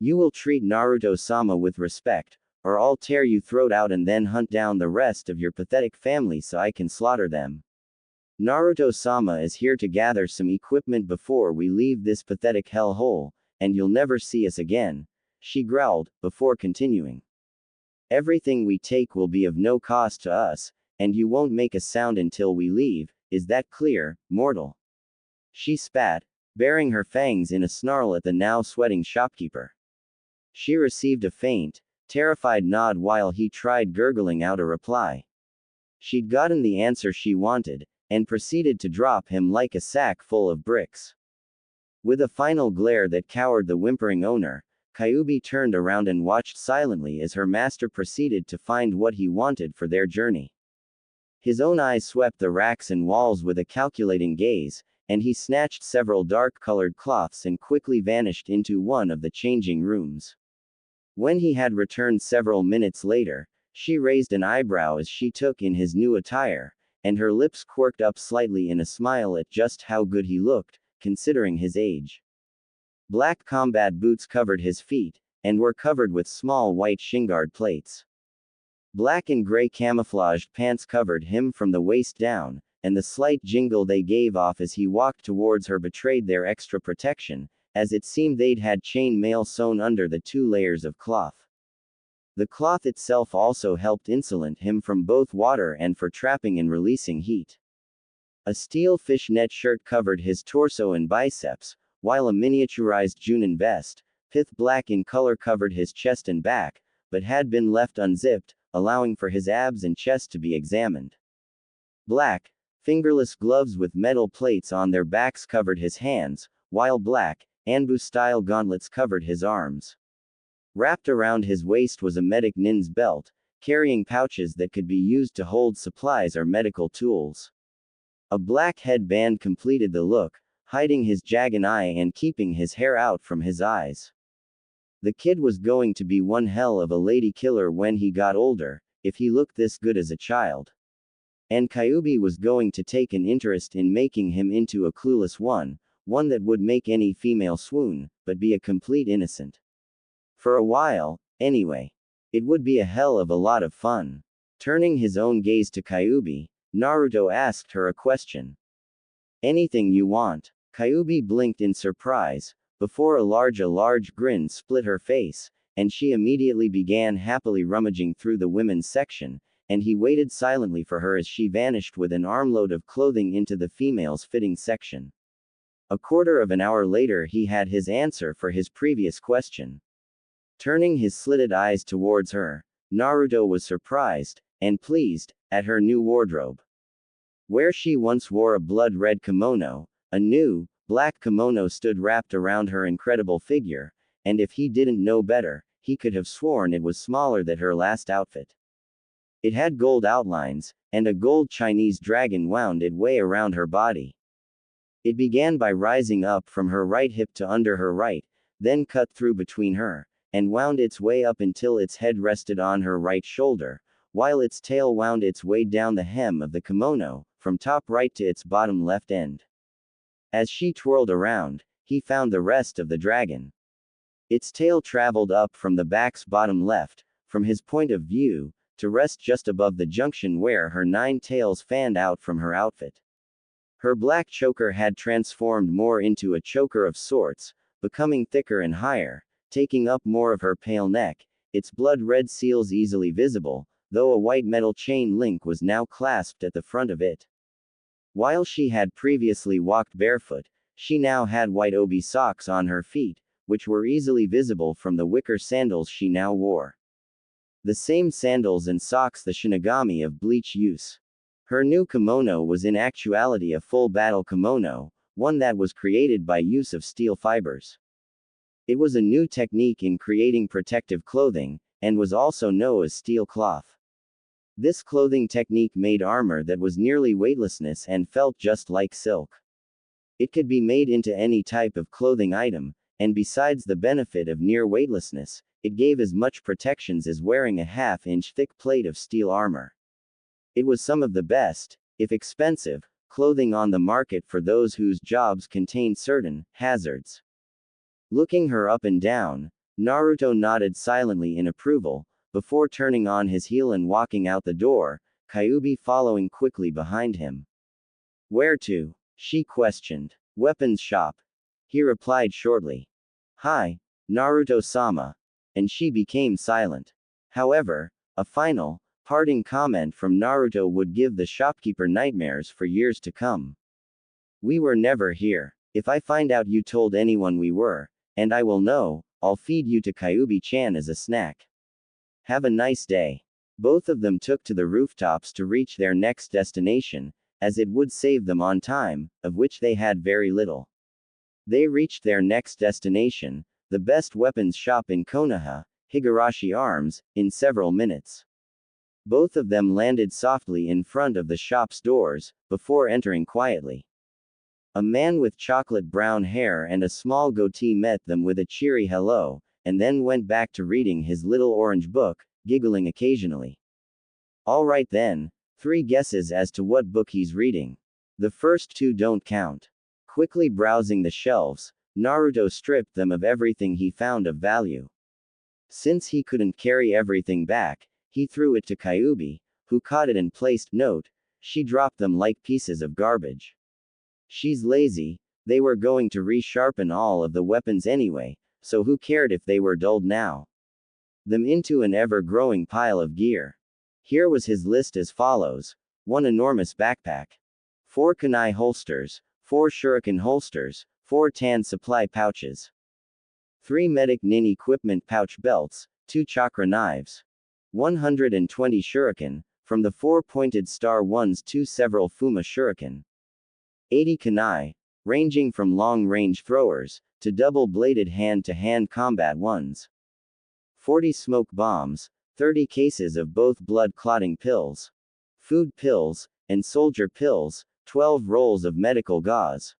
You will treat Naruto-sama with respect, or I'll tear your throat out and then hunt down the rest of your pathetic family so I can slaughter them. Naruto-sama is here to gather some equipment before we leave this pathetic hellhole, and you'll never see us again," she growled, before continuing. "Everything we take will be of no cost to us, and you won't make a sound until we leave, is that clear, mortal?" She spat, baring her fangs in a snarl at the now sweating shopkeeper. She received a faint, terrified nod while he tried gurgling out a reply. She'd gotten the answer she wanted, and proceeded to drop him like a sack full of bricks. With a final glare that cowed the whimpering owner, Kyuubi turned around and watched silently as her master proceeded to find what he wanted for their journey. His own eyes swept the racks and walls with a calculating gaze, and he snatched several dark-colored cloths and quickly vanished into one of the changing rooms. When he had returned several minutes later, she raised an eyebrow as she took in his new attire, and her lips quirked up slightly in a smile at just how good he looked, considering his age. Black combat boots covered his feet, and were covered with small white shinguard plates. Black and gray camouflaged pants covered him from the waist down, and the slight jingle they gave off as he walked towards her betrayed their extra protection, as it seemed they'd had chain mail sewn under the 2 layers of cloth. The cloth itself also helped insulate him from both water and for trapping and releasing heat. A steel fishnet shirt covered his torso and biceps, while a miniaturized Junin vest, pith black in color, covered his chest and back, but had been left unzipped, allowing for his abs and chest to be examined. Black, fingerless gloves with metal plates on their backs covered his hands, while black, Anbu-style gauntlets covered his arms. Wrapped around his waist was a medic nin's belt, carrying pouches that could be used to hold supplies or medical tools. A black headband completed the look, hiding his jagged eye and keeping his hair out from his eyes. The kid was going to be one hell of a lady killer when he got older, if he looked this good as a child. And Kyuubi was going to take an interest in making him into a clueless one that would make any female swoon, but be a complete innocent. For a while, anyway. It would be a hell of a lot of fun. Turning his own gaze to Kyuubi, Naruto asked her a question. "Anything you want?" Kyuubi blinked in surprise, before a large grin split her face, and she immediately began happily rummaging through the women's section, and he waited silently for her as she vanished with an armload of clothing into the females' fitting section. A quarter of an hour later he had his answer for his previous question. Turning his slitted eyes towards her, Naruto was surprised, and pleased, at her new wardrobe. Where she once wore a blood-red kimono, a new, black kimono stood wrapped around her incredible figure, and if he didn't know better, he could have sworn it was smaller than her last outfit. It had gold outlines, and a gold Chinese dragon wound its way around her body. It began by rising up from her right hip to under her right, then cut through between her, and wound its way up until its head rested on her right shoulder, while its tail wound its way down the hem of the kimono, from top right to its bottom left end. As she twirled around, he found the rest of the dragon. Its tail traveled up from the back's bottom left, from his point of view, to rest just above the junction where her 9 tails fanned out from her outfit. Her black choker had transformed more into a choker of sorts, becoming thicker and higher, taking up more of her pale neck, its blood-red seals easily visible, though a white metal chain link was now clasped at the front of it. While she had previously walked barefoot, she now had white obi socks on her feet, which were easily visible from the wicker sandals she now wore. The same sandals and socks the Shinigami of Bleach use. Her new kimono was in actuality a full battle kimono, one that was created by use of steel fibers. It was a new technique in creating protective clothing, and was also known as steel cloth. This clothing technique made armor that was nearly weightlessness and felt just like silk. It could be made into any type of clothing item, and besides the benefit of near weightlessness, it gave as much protections as wearing a half-inch thick plate of steel armor. It was some of the best, if expensive, clothing on the market for those whose jobs contained certain hazards. Looking her up and down, Naruto nodded silently in approval, before turning on his heel and walking out the door, Kyuubi following quickly behind him. Where to? She questioned. Weapons shop. He replied shortly. Hi, Naruto-sama. And she became silent. However, a final, parting comment from Naruto would give the shopkeeper nightmares for years to come. We were never here. If I find out you told anyone we were, and I will know, I'll feed you to Kyuubi-chan as a snack. Have a nice day. Both of them took to the rooftops to reach their next destination, as it would save them on time, of which they had very little. They reached their next destination, the best weapons shop in Konoha, Higurashi Arms, in several minutes. Both of them landed softly in front of the shop's doors, before entering quietly. A man with chocolate brown hair and a small goatee met them with a cheery hello, and then went back to reading his little orange book, giggling occasionally. All right then, 3 guesses as to what book he's reading. The first 2 don't count. Quickly browsing the shelves, Naruto stripped them of everything he found of value. Since he couldn't carry everything back, he threw it to Kyuubi, who caught it and placed note. She dropped them like pieces of garbage. She's lazy. They were going to resharpen all of the weapons anyway, so who cared if they were dulled now? Them into an ever-growing pile of gear. Here was his list as follows. 1 enormous backpack. 4 kunai holsters, 4 shuriken holsters, 4 tan supply pouches. 3 medic nin equipment pouch belts, 2 chakra knives. 120 shuriken, from the 4-pointed star ones to several fuma shuriken. 80 kunai, ranging from long-range throwers, to double-bladed hand-to-hand combat ones. 40 smoke bombs, 30 cases of both blood-clotting pills, food pills, and soldier pills, 12 rolls of medical gauze.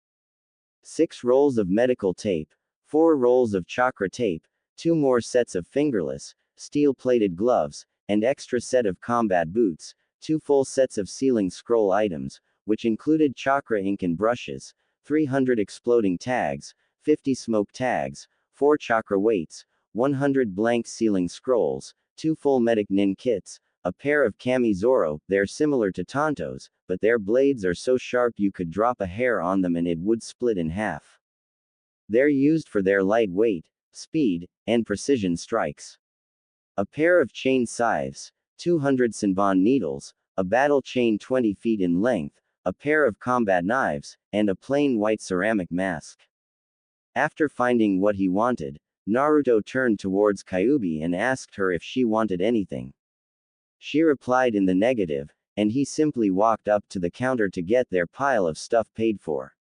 6 rolls of medical tape, 4 rolls of chakra tape, 2 more sets of fingerless, steel-plated gloves, and extra set of combat boots, 2 full sets of sealing scroll items, which included chakra ink and brushes, 300 exploding tags, 50 smoke tags, 4 chakra weights, 100 blank sealing scrolls, 2 full medic nin kits, a pair of kami zoro. They're similar to Tonto's, but their blades are so sharp you could drop a hair on them and it would split in half. They're used for their light weight, speed, and precision strikes. A pair of chain scythes, 200 senbon needles, a battle chain 20 feet in length, a pair of combat knives, and a plain white ceramic mask. After finding what he wanted, Naruto turned towards Kyuubi and asked her if she wanted anything. She replied in the negative, and he simply walked up to the counter to get their pile of stuff paid for.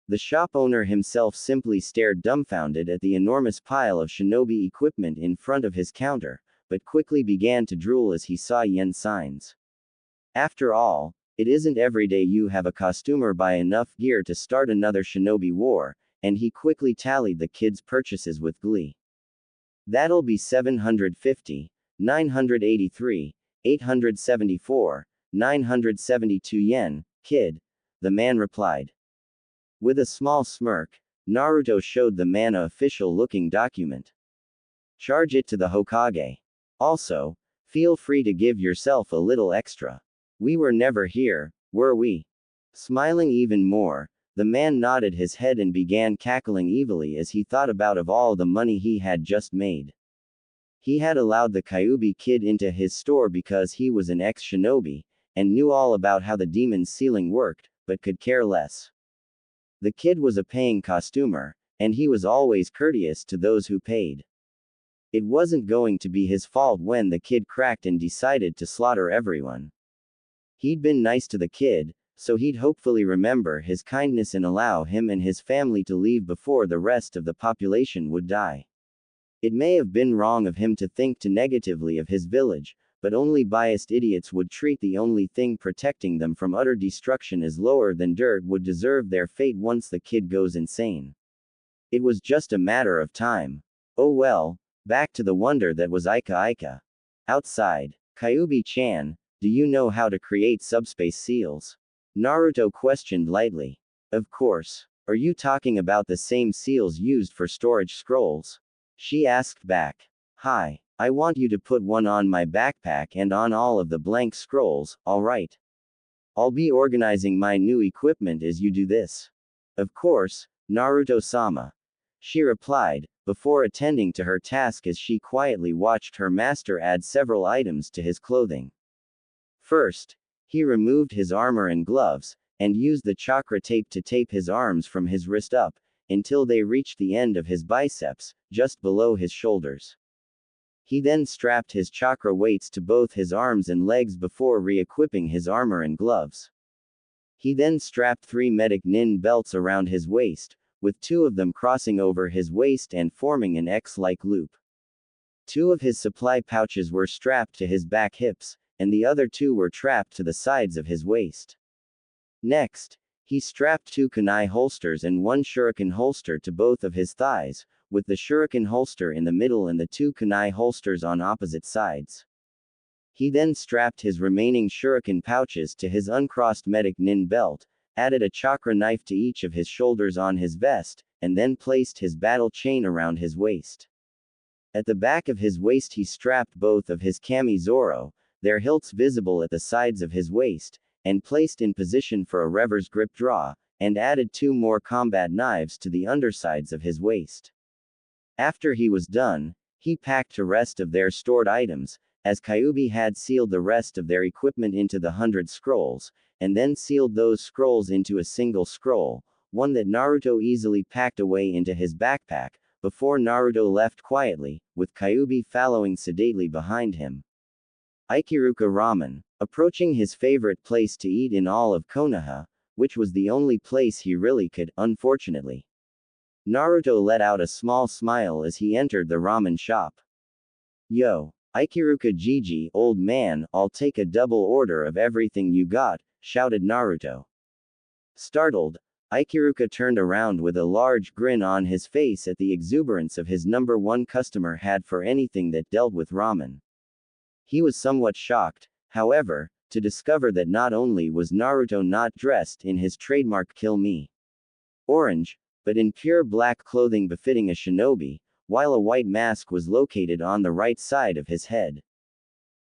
The shop owner himself simply stared dumbfounded at the enormous pile of shinobi equipment in front of his counter, but quickly began to drool as he saw yen signs. After all, it isn't every day you have a costumer buy enough gear to start another shinobi war, and he quickly tallied the kids' purchases with glee. That'll be 750, 983, 874, 972 yen, kid, the man replied. With a small smirk, Naruto showed the man a official-looking document. Charge it to the Hokage. Also, feel free to give yourself a little extra. We were never here, were we? Smiling even more, the man nodded his head and began cackling evilly as he thought about of all the money he had just made. He had allowed the Kyuubi kid into his store because he was an ex-shinobi, and knew all about how the demon's sealing worked, but could care less. The kid was a paying costumer, and he was always courteous to those who paid. It wasn't going to be his fault when the kid cracked and decided to slaughter everyone. He'd been nice to the kid, so he'd hopefully remember his kindness and allow him and his family to leave before the rest of the population would die. It may have been wrong of him to think too negatively of his village, but only biased idiots would treat the only thing protecting them from utter destruction as lower than dirt would deserve their fate once the kid goes insane. It was just a matter of time. Oh well, back to the wonder that was Ika Ika. Outside, Kyuubi-chan, do you know how to create subspace seals? Naruto questioned lightly. Of course. Are you talking about the same seals used for storage scrolls? She asked back. Hi, I want you to put one on my backpack and on all of the blank scrolls, alright? I'll be organizing my new equipment as you do this. Of course, Naruto-sama. She replied, before attending to her task as she quietly watched her master add several items to his clothing. First, he removed his armor and gloves, and used the chakra tape to tape his arms from his wrist up, until they reached the end of his biceps, just below his shoulders. He then strapped his chakra weights to both his arms and legs before re-equipping his armor and gloves. He then strapped 3 medic nin belts around his waist, with 2 of them crossing over his waist and forming an X-like loop. 2 of his supply pouches were strapped to his back hips, and the other 2 were trapped to the sides of his waist. Next, he strapped 2 kunai holsters and 1 shuriken holster to both of his thighs, with the shuriken holster in the middle and the 2 kunai holsters on opposite sides. He then strapped his remaining shuriken pouches to his uncrossed medic nin belt, added a chakra knife to each of his shoulders on his vest, and then placed his battle chain around his waist. At the back of his waist he strapped both of his kami zoro, their hilts visible at the sides of his waist, and placed in position for a reverse grip draw, and added 2 more combat knives to the undersides of his waist. After he was done, he packed the rest of their stored items, as Kyuubi had sealed the rest of their equipment into the 100 scrolls, and then sealed those scrolls into a single scroll, one that Naruto easily packed away into his backpack, before Naruto left quietly, with Kyuubi following sedately behind him. Ikiruka Ramen, approaching his favorite place to eat in all of Konoha, which was the only place he really could, unfortunately. Naruto let out a small smile as he entered the ramen shop. Yo, Ikiruka Gigi, old man, I'll take a double order of everything you got, shouted Naruto. Startled, Ikiruka turned around with a large grin on his face at the exuberance of his number 1 customer had for anything that dealt with ramen. He was somewhat shocked, however, to discover that not only was Naruto not dressed in his trademark kill me orange, but in pure black clothing befitting a shinobi, while a white mask was located on the right side of his head.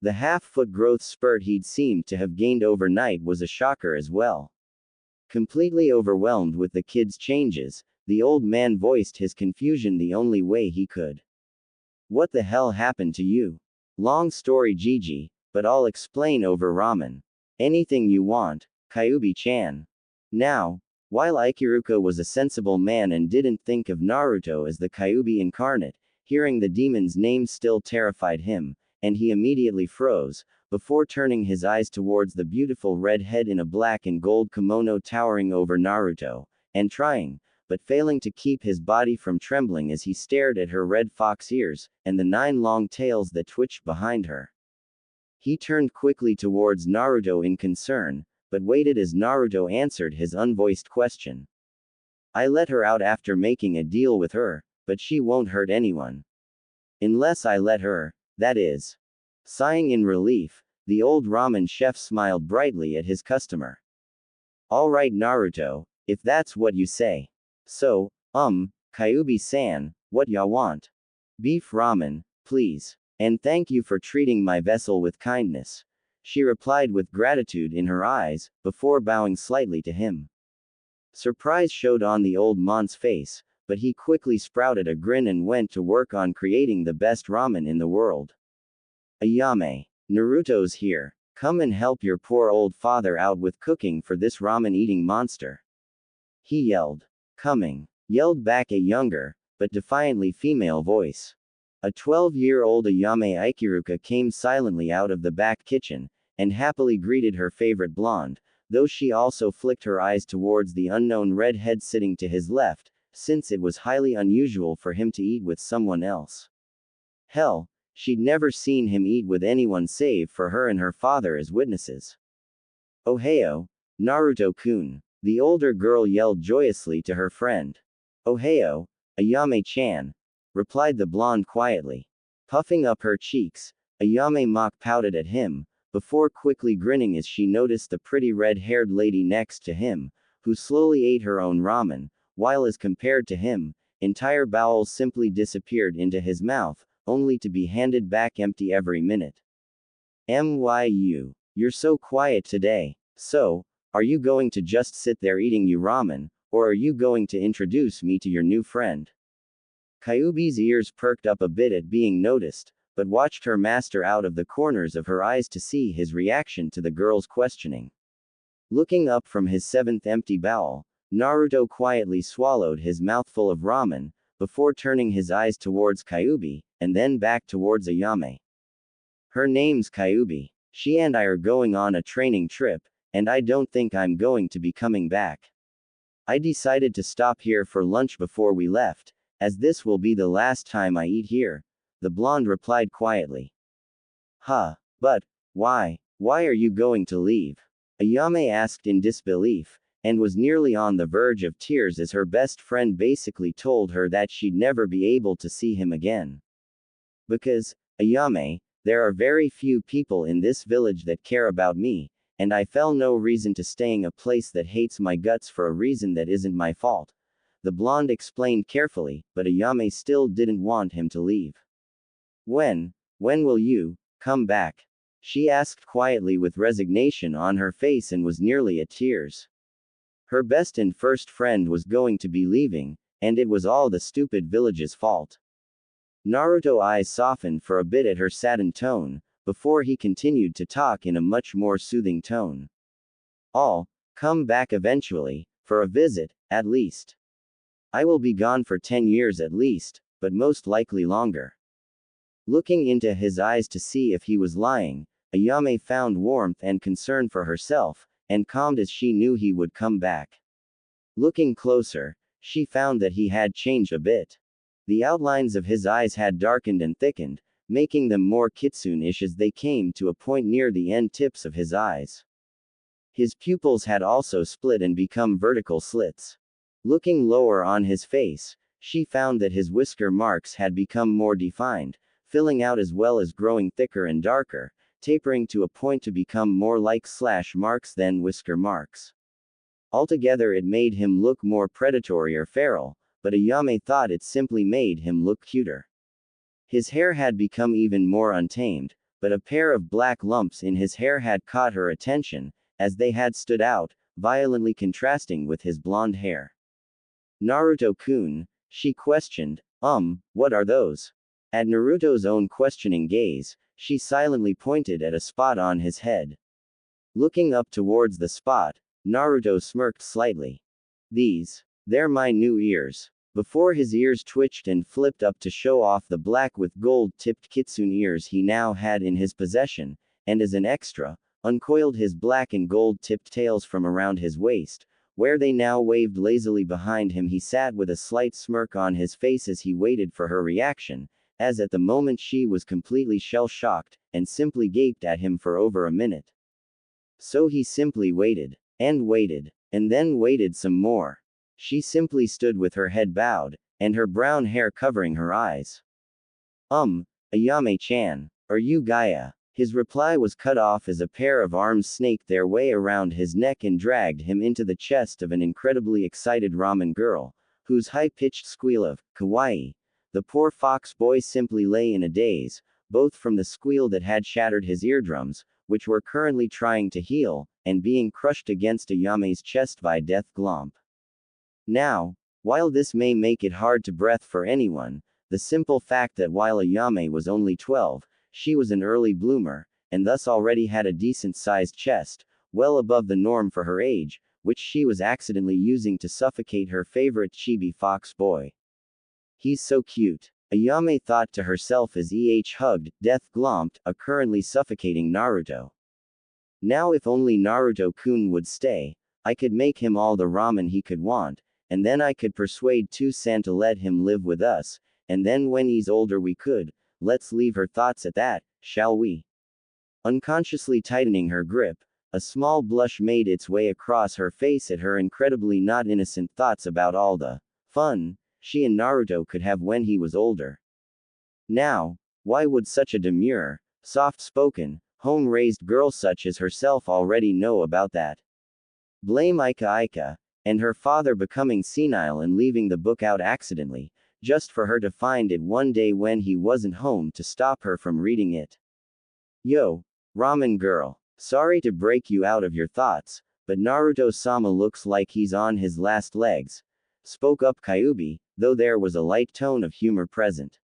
The half-foot growth spurt he'd seemed to have gained overnight was a shocker as well. Completely overwhelmed with the kid's changes, the old man voiced his confusion the only way he could. What the hell happened to you? Long story Gigi, but I'll explain over ramen. Anything you want, Kyuubi-chan. Now, while Ikiruka was a sensible man and didn't think of Naruto as the Kyuubi incarnate, hearing the demon's name still terrified him, and he immediately froze, before turning his eyes towards the beautiful red head in a black and gold kimono towering over Naruto, and trying, but failing to keep his body from trembling as he stared at her red fox ears, and the 9 long tails that twitched behind her. He turned quickly towards Naruto in concern, but waited as Naruto answered his unvoiced question. I let her out after making a deal with her, but she won't hurt anyone. Unless I let her, that is. Sighing in relief, the old ramen chef smiled brightly at his customer. Alright Naruto, if that's what you say. So, Kyuubi-san, what ya want? Beef ramen, please. And thank you for treating my vessel with kindness. She replied with gratitude in her eyes, before bowing slightly to him. Surprise showed on the old man's face, but he quickly sprouted a grin and went to work on creating the best ramen in the world. Ayame, Naruto's here. Come and help your poor old father out with cooking for this ramen-eating monster. He yelled. Coming, yelled back a younger, but defiantly female voice. A 12-year-old Ayame Ikiruka came silently out of the back kitchen, and happily greeted her favorite blonde, though she also flicked her eyes towards the unknown redhead sitting to his left, since it was highly unusual for him to eat with someone else. Hell, she'd never seen him eat with anyone save for her and her father as witnesses. Ohio, Naruto-kun, the older girl yelled joyously to her friend. Ohio, Ayame-chan, replied the blonde quietly. Puffing up her cheeks, Ayame mock pouted at him, before quickly grinning as she noticed the pretty red-haired lady next to him, who slowly ate her own ramen, while as compared to him, entire bowels simply disappeared into his mouth, only to be handed back empty every minute. You're so quiet today. So, are you going to just sit there eating your ramen, or are you going to introduce me to your new friend? Kyuubi's ears perked up a bit at being noticed, but watched her master out of the corners of her eyes to see his reaction to the girl's questioning. Looking up from his seventh empty bowel, Naruto quietly swallowed his mouthful of ramen, before turning his eyes towards Kyuubi, and then back towards Ayame. Her name's Kyuubi. She and I are going on a training trip, and I don't think I'm going to be coming back. I decided to stop here for lunch before we left, as this will be the last time I eat here, the blonde replied quietly. But, why are you going to leave? Ayame asked in disbelief, and was nearly on the verge of tears as her best friend basically told her that she'd never be able to see him again. Because, Ayame, there are very few people in this village that care about me, and I felt no reason to staying a place that hates my guts for a reason that isn't my fault. The blonde explained carefully, but Ayame still didn't want him to leave. When will you come back? She asked quietly with resignation on her face and was nearly at tears. Her best and first friend was going to be leaving, and it was all the stupid village's fault. Naruto's eyes softened for a bit at her saddened tone, before he continued to talk in a much more soothing tone. I'll come back eventually, for a visit, at least. I will be gone for 10 years at least, but most likely longer. Looking into his eyes to see if he was lying, Ayame found warmth and concern for herself, and calmed as she knew he would come back. Looking closer, she found that he had changed a bit. The outlines of his eyes had darkened and thickened, making them more kitsune-ish as they came to a point near the end tips of his eyes. His pupils had also split and become vertical slits. Looking lower on his face, she found that his whisker marks had become more defined, filling out as well as growing thicker and darker, tapering to a point to become more like slash marks than whisker marks. Altogether it made him look more predatory or feral, but Ayame thought it simply made him look cuter. His hair had become even more untamed, but a pair of black lumps in his hair had caught her attention, as they had stood out, violently contrasting with his blonde hair. Naruto-kun, she questioned, what are those? At Naruto's own questioning gaze, she silently pointed at a spot on his head. Looking up towards the spot, Naruto smirked slightly. They're my new ears. Before his ears twitched and flipped up to show off the black with gold-tipped kitsune ears he now had in his possession, and as an extra, uncoiled his black and gold-tipped tails from around his waist, where they now waved lazily behind him. He sat with a slight smirk on his face as he waited for her reaction, as at the moment she was completely shell-shocked, and simply gaped at him for over a minute. So he simply waited, and then waited some more. She simply stood with her head bowed, and her brown hair covering her eyes. Ayame-chan, are you Gaia? His reply was cut off as a pair of arms snaked their way around his neck and dragged him into the chest of an incredibly excited ramen girl, whose high-pitched squeal of, kawaii, the poor fox boy simply lay in a daze, both from the squeal that had shattered his eardrums, which were currently trying to heal, and being crushed against Ayame's chest by Death Glomp. Now, while this may make it hard to breathe for anyone, the simple fact that while Ayame was only 12, she was an early bloomer, and thus already had a decent-sized chest, well above the norm for her age, which she was accidentally using to suffocate her favorite chibi fox boy. He's so cute, Ayame thought to herself as hugged, Death Glomped, a currently suffocating Naruto. Now if only Naruto-kun would stay, I could make him all the ramen he could want, and then I could persuade Tsunade to let him live with us, and then when he's older we could let's leave her thoughts at that, shall we? Unconsciously tightening her grip, a small blush made its way across her face at her incredibly not innocent thoughts about all the fun she and Naruto could have when he was older. Now, why would such a demure, soft-spoken, home-raised girl such as herself already know about that? Blame Ika and her father becoming senile and leaving the book out accidentally, just for her to find it one day when he wasn't home to stop her from reading it. Yo, ramen girl. Sorry to break you out of your thoughts, but Naruto-sama looks like he's on his last legs, spoke up Kyuubi, though there was a light tone of humor present.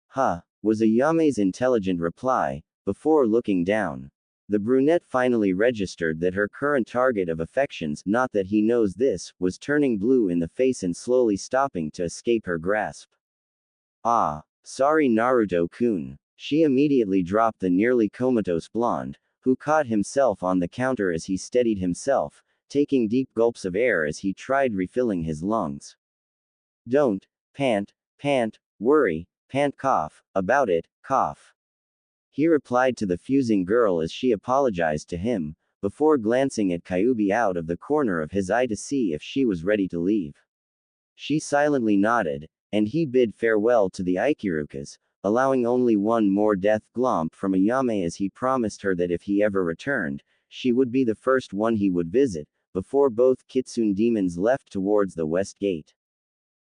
Huh, was Ayame's intelligent reply, before looking down. The brunette finally registered that her current target of affections, not that he knows this, was turning blue in the face and slowly stopping to escape her grasp. Ah, sorry Naruto-kun. She immediately dropped the nearly comatose blonde, who caught himself on the counter as he steadied himself, taking deep gulps of air as he tried refilling his lungs. Don't, pant, worry, cough, about it, cough. He replied to the fusing girl as she apologized to him, before glancing at Kyuubi out of the corner of his eye to see if she was ready to leave. She silently nodded, and he bid farewell to the Ikirukas, allowing only one more death glomp from Ayame as he promised her that if he ever returned, she would be the first one he would visit, before both Kitsune demons left towards the west gate.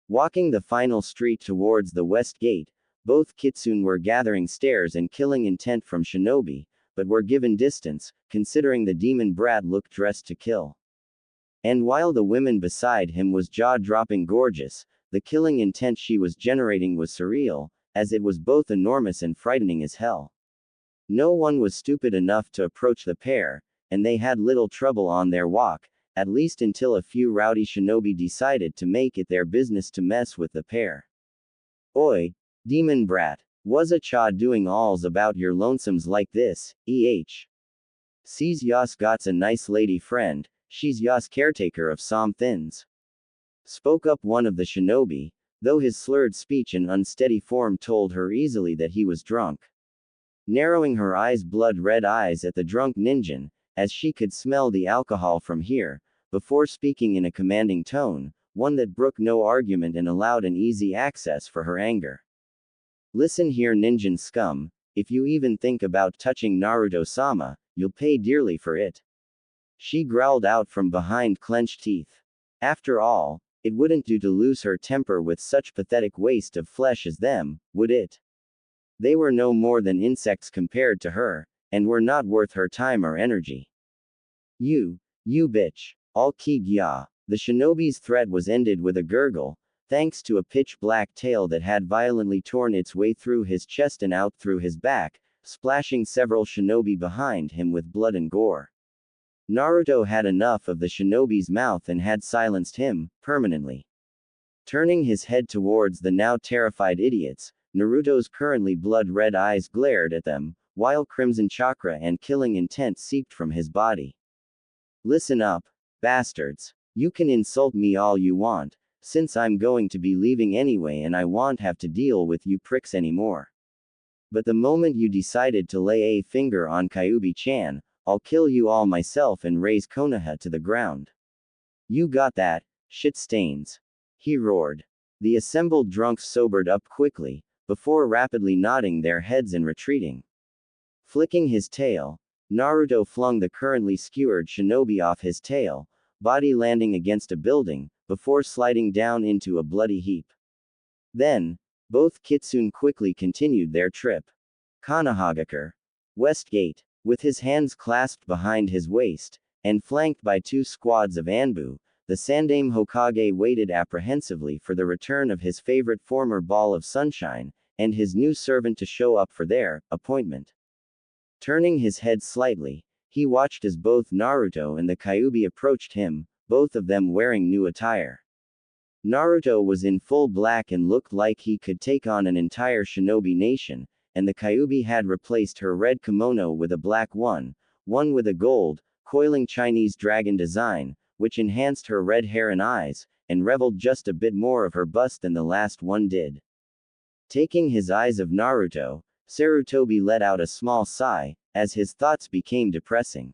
Walking the final street towards the west gate, both Kitsune were gathering stares and killing intent from shinobi, but were given distance, considering the demon brat looked dressed to kill. And while the women beside him was jaw-dropping gorgeous, the killing intent she was generating was surreal, as it was both enormous and frightening as hell. No one was stupid enough to approach the pair, and they had little trouble on their walk, at least until a few rowdy shinobi decided to make it their business to mess with the pair. Oi, demon brat, was a cha doing alls about your lonesomes like this, Sees yas gots a nice lady friend, she's yas caretaker of some thins. Spoke up one of the shinobi, though his slurred speech and unsteady form told her easily that he was drunk. Narrowing her eyes blood-red eyes at the drunk ninjan, as she could smell the alcohol from here, before speaking in a commanding tone, one that brooked no argument and allowed an easy access for her anger. Listen here ninjan scum, if you even think about touching Naruto-sama, you'll pay dearly for it. She growled out from behind clenched teeth. After all, it wouldn't do to lose her temper with such pathetic waste of flesh as them, would it? They were no more than insects compared to her, and were not worth her time or energy. You bitch. All Kigya. The shinobi's threat was ended with a gurgle, thanks to a pitch-black tail that had violently torn its way through his chest and out through his back, splashing several shinobi behind him with blood and gore. Naruto had enough of the shinobi's mouth and had silenced him, permanently. Turning his head towards the now terrified idiots, Naruto's currently blood-red eyes glared at them, while crimson chakra and killing intent seeped from his body. Listen up, bastards. You can insult me all you want, since I'm going to be leaving anyway and I won't have to deal with you pricks anymore. But the moment you decided to lay a finger on Kyuubi-chan, I'll kill you all myself and raze Konoha to the ground. You got that, shit stains. He roared. The assembled drunks sobered up quickly, before rapidly nodding their heads and retreating. Flicking his tail, Naruto flung the currently skewered shinobi off his tail, body landing against a building, before sliding down into a bloody heap. Then, both Kitsune quickly continued their trip. Konohagakure. West Gate. With his hands clasped behind his waist, and flanked by two squads of Anbu, the Sandaime Hokage waited apprehensively for the return of his favorite former ball of sunshine, and his new servant to show up for their appointment. Turning his head slightly, he watched as both Naruto and the Kyuubi approached him, both of them wearing new attire. Naruto was in full black and looked like he could take on an entire shinobi nation, and the Kyuubi had replaced her red kimono with a black one with a gold, coiling Chinese dragon design, which enhanced her red hair and eyes, and reveled just a bit more of her bust than the last one did. Taking his eyes of Naruto, Sarutobi let out a small sigh, as his thoughts became depressing.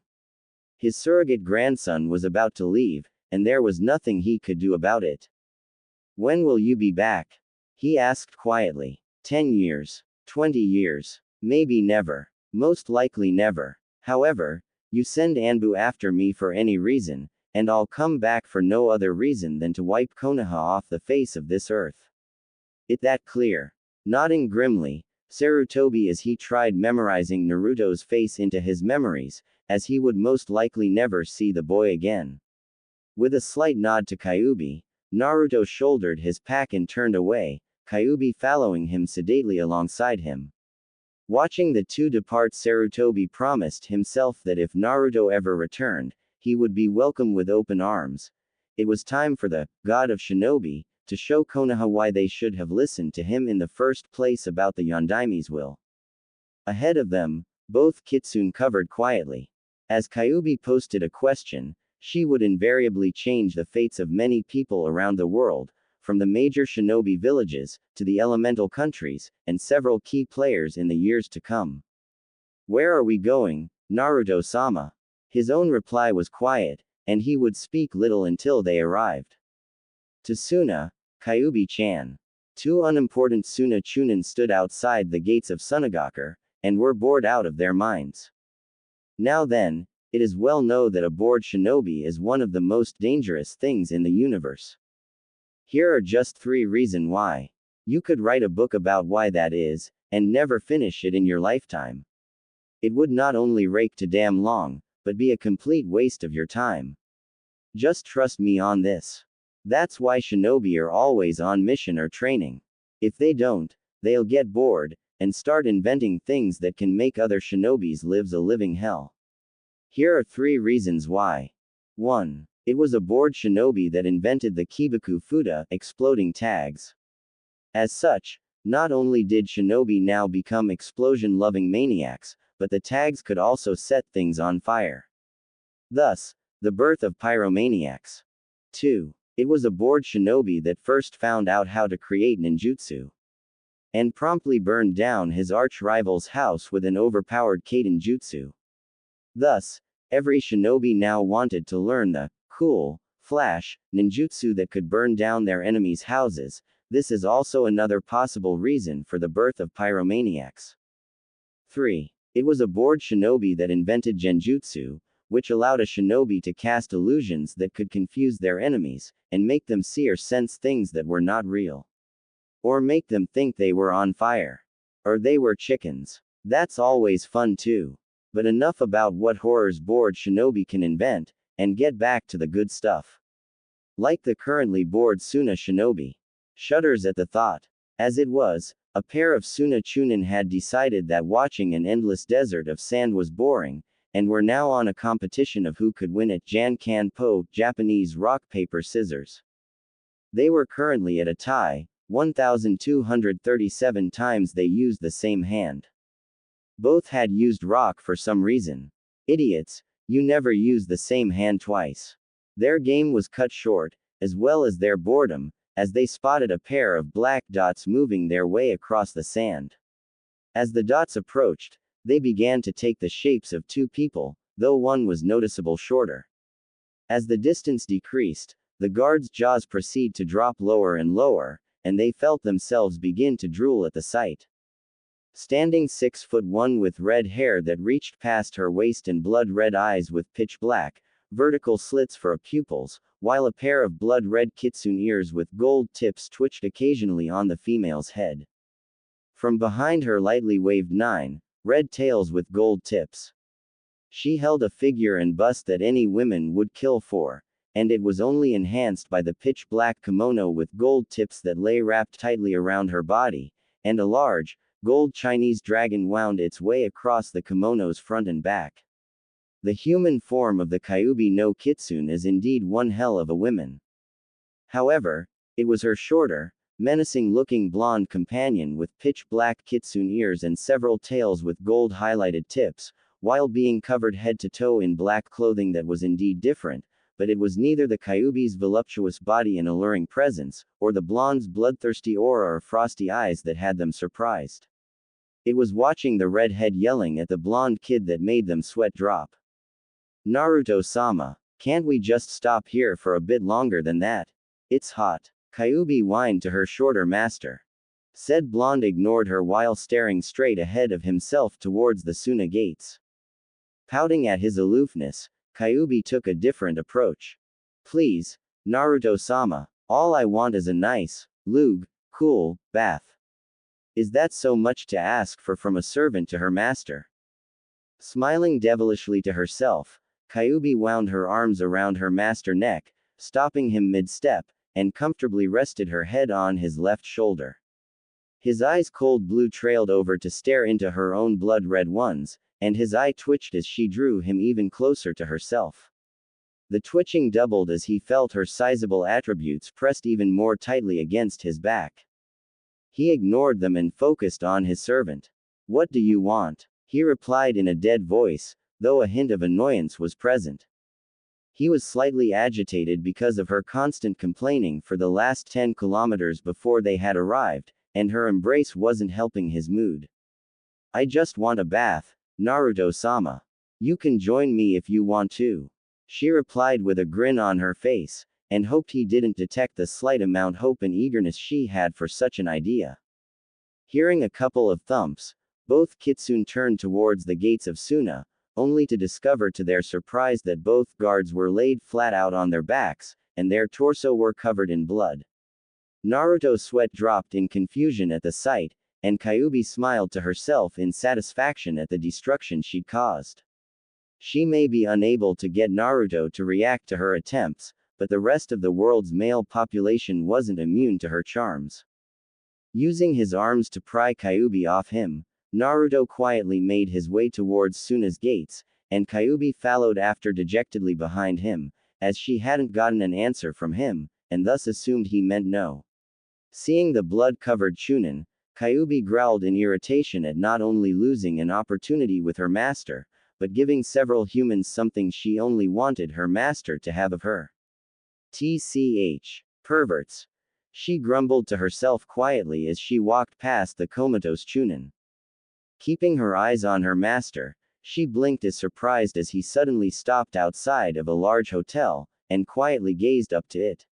His surrogate grandson was about to leave, and there was nothing he could do about it. When will you be back? He asked quietly. 10 years. 20 years. Maybe never. Most likely never. However, you send Anbu after me for any reason, and I'll come back for no other reason than to wipe Konoha off the face of this earth. It that clear? Nodding grimly, Sarutobi as he tried memorizing Naruto's face into his memories, as he would most likely never see the boy again. With a slight nod to Kyuubi, Naruto shouldered his pack and turned away, Kyuubi following him sedately alongside him. Watching the two depart, Sarutobi promised himself that if Naruto ever returned, he would be welcome with open arms. It was time for the God of Shinobi to show Konoha why they should have listened to him in the first place about the Yondaime's will. Ahead of them, both Kitsune covered quietly. As Kyuubi posted a question, she would invariably change the fates of many people around the world, from the major shinobi villages, to the elemental countries, and several key players in the years to come. Where are we going, Naruto-sama? His own reply was quiet, and he would speak little until they arrived. To Suna, Kyuubi-chan. Two unimportant Suna Chunin stood outside the gates of Sunagaker, and were bored out of their minds. Now then, it is well known that a bored shinobi is one of the most dangerous things in the universe. Here are just 3 reasons why. You could write a book about why that is, and never finish it in your lifetime. It would not only rake too damn long, but be a complete waste of your time. Just trust me on this. That's why shinobi are always on mission or training. If they don't, they'll get bored, and start inventing things that can make other shinobis live a living hell. Here are 3 reasons why. 1. It was a bored shinobi that invented the Kibaku Fuda, exploding tags. As such, not only did shinobi now become explosion-loving maniacs, but the tags could also set things on fire. Thus, the birth of pyromaniacs. 2. It was a bored shinobi that first found out how to create ninjutsu. And promptly burned down his arch-rival's house with an overpowered kaiten jutsu. Thus, every shinobi now wanted to learn the cool, flash, ninjutsu that could burn down their enemies' houses. This is also another possible reason for the birth of pyromaniacs. 3. It was a bored shinobi that invented genjutsu, which allowed a shinobi to cast illusions that could confuse their enemies, and make them see or sense things that were not real. Or make them think they were on fire. Or they were chickens. That's always fun too. But enough about what horrors bored shinobi can invent, and get back to the good stuff. Like the currently bored Suna shinobi. Shudders at the thought. As it was, a pair of Suna Chunin had decided that watching an endless desert of sand was boring, and were now on a competition of who could win at Jan-Kan-Po, Japanese rock paper scissors. They were currently at a tie, 1,237 times they used the same hand. Both had used rock for some reason. Idiots, you never use the same hand twice. Their game was cut short, as well as their boredom, as they spotted a pair of black dots moving their way across the sand. As the dots approached, they began to take the shapes of 2 people, though one was noticeable shorter. As the distance decreased, the guards' jaws proceed to drop lower and lower, and they felt themselves begin to drool at the sight. Standing 6'1" with red hair that reached past her waist and blood-red eyes with pitch-black, vertical slits for pupils, while a pair of blood-red kitsune ears with gold tips twitched occasionally on the female's head. From behind her lightly waved 9 red tails with gold tips. She held a figure and bust that any women would kill for, and it was only enhanced by the pitch-black kimono with gold tips that lay wrapped tightly around her body, and a large, gold Chinese dragon wound its way across the kimono's front and back. The human form of the Kyuubi no Kitsune is indeed one hell of a woman. However, it was her shorter, menacing-looking blonde companion with pitch-black kitsune ears and several tails with gold-highlighted tips, while being covered head to toe in black clothing that was indeed different, but it was neither the Kyuubi's voluptuous body and alluring presence, or the blonde's bloodthirsty aura or frosty eyes that had them surprised. It was watching the redhead yelling at the blonde kid that made them sweat drop. Naruto-sama, can't we just stop here for a bit longer than that? It's hot. Kyuubi whined to her shorter master. Said blonde ignored her while staring straight ahead of himself towards the Suna gates. Pouting at his aloofness, Kyuubi took a different approach. Please, Naruto-sama, all I want is a nice, cool, bath. Is that so much to ask for from a servant to her master? Smiling devilishly to herself, Kyuubi wound her arms around her master's neck, stopping him mid-step, and comfortably rested her head on his left shoulder. His eyes cold blue trailed over to stare into her own blood-red ones, and his eye twitched as she drew him even closer to herself. The twitching doubled as he felt her sizable attributes pressed even more tightly against his back. He ignored them and focused on his servant. What do you want? He replied in a dead voice, though a hint of annoyance was present. He was slightly agitated because of her constant complaining for the last 10 kilometers before they had arrived, and her embrace wasn't helping his mood. I just want a bath, Naruto-sama. You can join me if you want to. She replied with a grin on her face, and hoped he didn't detect the slight amount of hope and eagerness she had for such an idea. Hearing a couple of thumps, both kitsune turned towards the gates of Suna, only to discover to their surprise that both guards were laid flat out on their backs, and their torso were covered in blood. Naruto's sweat dropped in confusion at the sight, and Kyuubi smiled to herself in satisfaction at the destruction she'd caused. She may be unable to get Naruto to react to her attempts, but the rest of the world's male population wasn't immune to her charms. Using his arms to pry Kyuubi off him, Naruto quietly made his way towards Suna's gates, and Kyuubi followed after dejectedly behind him, as she hadn't gotten an answer from him, and thus assumed he meant no. Seeing the blood-covered Chunin, Kyuubi growled in irritation at not only losing an opportunity with her master, but giving several humans something she only wanted her master to have of her. TCH. Perverts. She grumbled to herself quietly as she walked past the comatose Chunin. Keeping her eyes on her master, she blinked as surprised as he suddenly stopped outside of a large hotel, and quietly gazed up to it.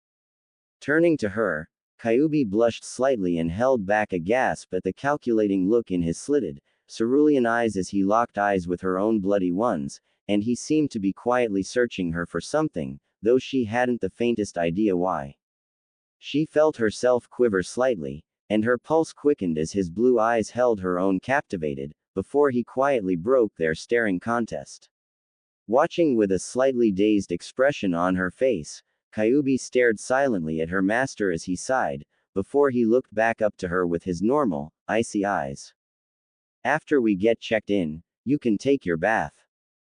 Turning to her, Kyuubi blushed slightly and held back a gasp at the calculating look in his slitted, cerulean eyes as he locked eyes with her own bloody ones, and he seemed to be quietly searching her for something, though she hadn't the faintest idea why. She felt herself quiver slightly, and her pulse quickened as his blue eyes held her own captivated, before he quietly broke their staring contest. Watching with a slightly dazed expression on her face, Kyuubi stared silently at her master as he sighed, before he looked back up to her with his normal, icy eyes. After we get checked in, you can take your bath.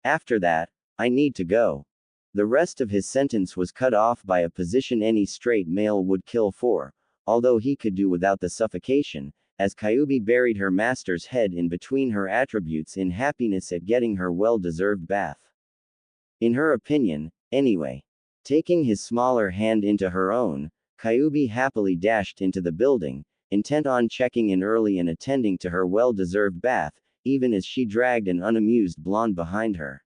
After that, I need to go. The rest of his sentence was cut off by a position any straight male would kill for, although he could do without the suffocation, as Kyuubi buried her master's head in between her attributes in happiness at getting her well-deserved bath. In her opinion, anyway. Taking his smaller hand into her own, Kyuubi happily dashed into the building, intent on checking in early and attending to her well-deserved bath, even as she dragged an unamused blonde behind her.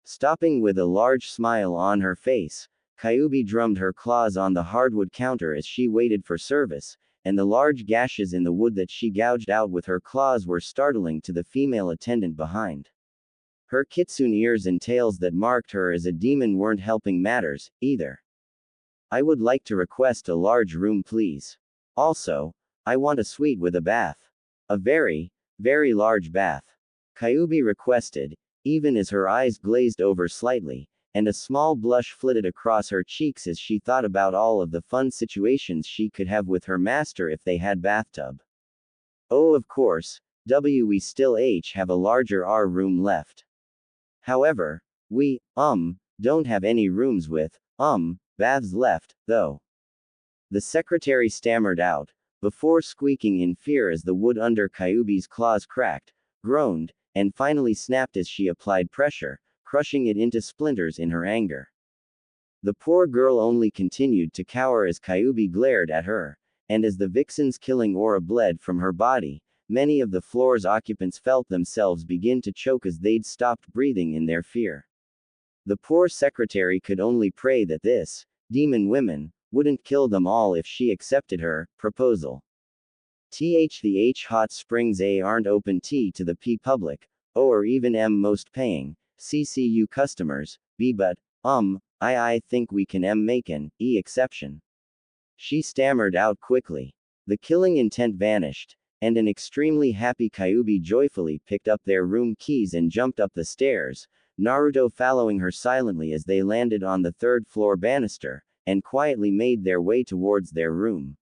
Stopping with a large smile on her face, Kyuubi drummed her claws on the hardwood counter as she waited for service, and the large gashes in the wood that she gouged out with her claws were startling to the female attendant behind. Her kitsune ears and tails that marked her as a demon weren't helping matters, either. I would like to request a large room please. Also, I want a suite with a bath. A very, very large bath. Kyuubi requested, even as her eyes glazed over slightly, and a small blush flitted across her cheeks as she thought about all of the fun situations she could have with her master if they had bathtub. Oh, of course, we still have a larger R room left. However, we, don't have any rooms with, baths left, though. The secretary stammered out, before squeaking in fear as the wood under Kyuubi's claws cracked, groaned, and finally snapped as she applied pressure, crushing it into splinters in her anger. The poor girl only continued to cower as Kyuubi glared at her, and as the vixen's killing aura bled from her body, many of the floor's occupants felt themselves begin to choke as they'd stopped breathing in their fear. The poor secretary could only pray that this demon woman wouldn't kill them all if she accepted her proposal. The hot springs aren't open to the public, or even most paying CCU customers, but, I think we can make an exception. She stammered out quickly. The killing intent vanished, and an extremely happy Kyuubi joyfully picked up their room keys and jumped up the stairs, Naruto following her silently as they landed on the third-floor banister, and quietly made their way towards their room.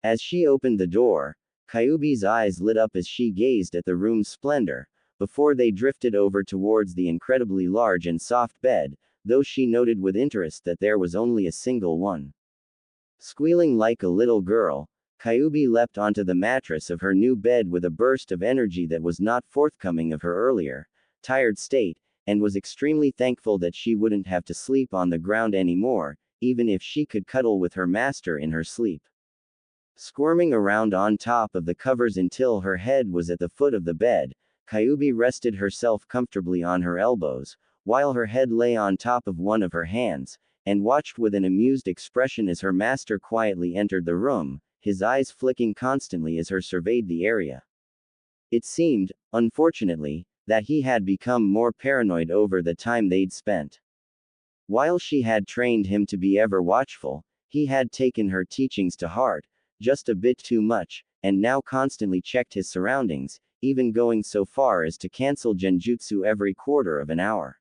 As she opened the door, Kyuubi's eyes lit up as she gazed at the room's splendor, before they drifted over towards the incredibly large and soft bed, though she noted with interest that there was only a single one. Squealing like a little girl, Kyuubi leapt onto the mattress of her new bed with a burst of energy that was not forthcoming of her earlier, tired state, and was extremely thankful that she wouldn't have to sleep on the ground anymore, even if she could cuddle with her master in her sleep. Squirming around on top of the covers until her head was at the foot of the bed, Kyuubi rested herself comfortably on her elbows, while her head lay on top of one of her hands, and watched with an amused expression as her master quietly entered the room, his eyes flicking constantly as he surveyed the area. It seemed, unfortunately, that he had become more paranoid over the time they'd spent. While she had trained him to be ever watchful, he had taken her teachings to heart, just a bit too much, and now constantly checked his surroundings, even going so far as to cancel genjutsu every quarter of an hour.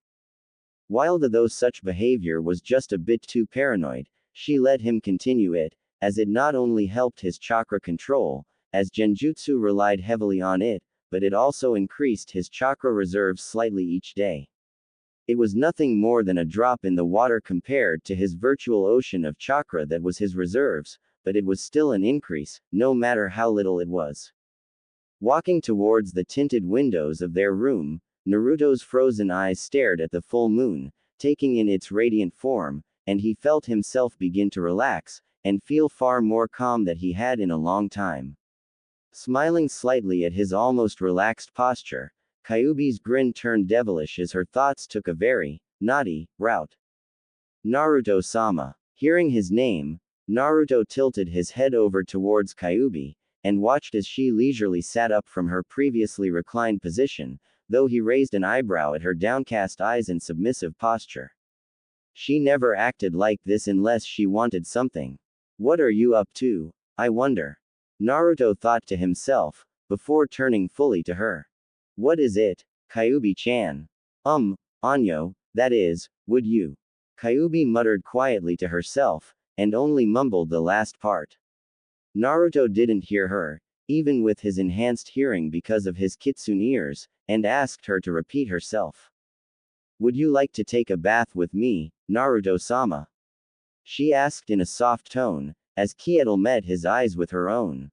While though such behavior was just a bit too paranoid, she let him continue it, as it not only helped his chakra control, as genjutsu relied heavily on it, but it also increased his chakra reserves slightly each day. It was nothing more than a drop in the water compared to his virtual ocean of chakra that was his reserves, but it was still an increase, no matter how little it was. Walking towards the tinted windows of their room, Naruto's frozen eyes stared at the full moon, taking in its radiant form, and he felt himself begin to relax, and feel far more calm than he had in a long time. Smiling slightly at his almost relaxed posture, Kyuubi's grin turned devilish as her thoughts took a very naughty route. Naruto-sama. Hearing his name, Naruto tilted his head over towards Kyuubi, and watched as she leisurely sat up from her previously reclined position, though he raised an eyebrow at her downcast eyes and submissive posture. She never acted like this unless she wanted something. What are you up to, I wonder? Naruto thought to himself, before turning fully to her. What is it, Kyuubi-chan? Anyo, that is, would you? Kyuubi muttered quietly to herself, and only mumbled the last part. Naruto didn't hear her, even with his enhanced hearing because of his kitsune ears, and asked her to repeat herself. Would you like to take a bath with me, Naruto-sama? She asked in a soft tone, as Kietel met his eyes with her own.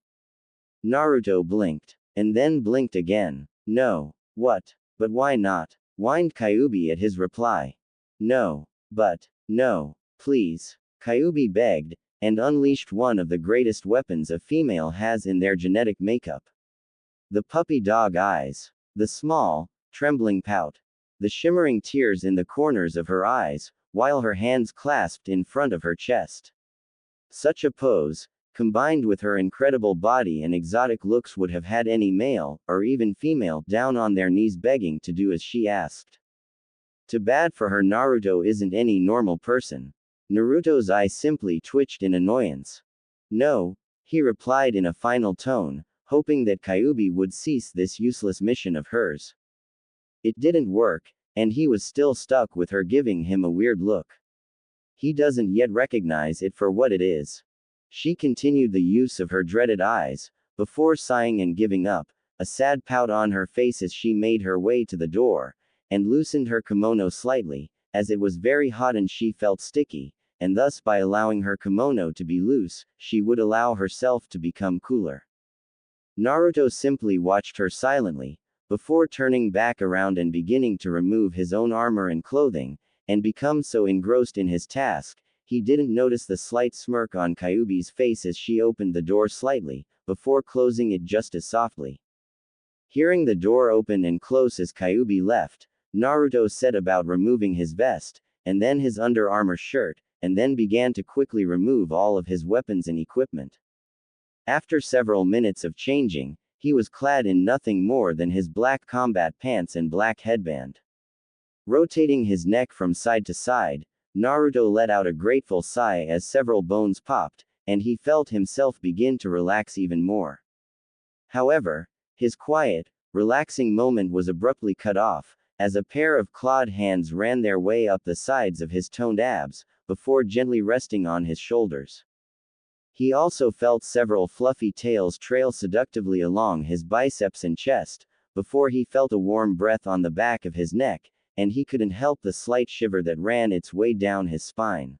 Naruto blinked, and then blinked again. No. What? But why not? Whined Kyuubi at his reply. No. But. No. Please. Kyuubi begged, and unleashed one of the greatest weapons a female has in their genetic makeup. The puppy dog eyes. The small, trembling pout. The shimmering tears in the corners of her eyes, while her hands clasped in front of her chest. Such a pose, combined with her incredible body and exotic looks, would have had any male, or even female, down on their knees begging to do as she asked. Too bad for her, Naruto isn't any normal person. Naruto's eye simply twitched in annoyance. No, he replied in a final tone, hoping that Kyuubi would cease this useless mission of hers. It didn't work, and he was still stuck with her giving him a weird look. He doesn't yet recognize it for what it is. She continued the use of her dreaded eyes, before sighing and giving up, a sad pout on her face as she made her way to the door, and loosened her kimono slightly, as it was very hot and she felt sticky, and thus by allowing her kimono to be loose, she would allow herself to become cooler. Naruto simply watched her silently, before turning back around and beginning to remove his own armor and clothing, and become so engrossed in his task, he didn't notice the slight smirk on Kyuubi's face as she opened the door slightly, before closing it just as softly. Hearing the door open and close as Kyuubi left, Naruto set about removing his vest, and then his under armor shirt, and then began to quickly remove all of his weapons and equipment. After several minutes of changing, he was clad in nothing more than his black combat pants and black headband. Rotating his neck from side to side, Naruto let out a grateful sigh as several bones popped, and he felt himself begin to relax even more. However, his quiet, relaxing moment was abruptly cut off, as a pair of clawed hands ran their way up the sides of his toned abs, before gently resting on his shoulders. He also felt several fluffy tails trail seductively along his biceps and chest, before he felt a warm breath on the back of his neck, and he couldn't help the slight shiver that ran its way down his spine.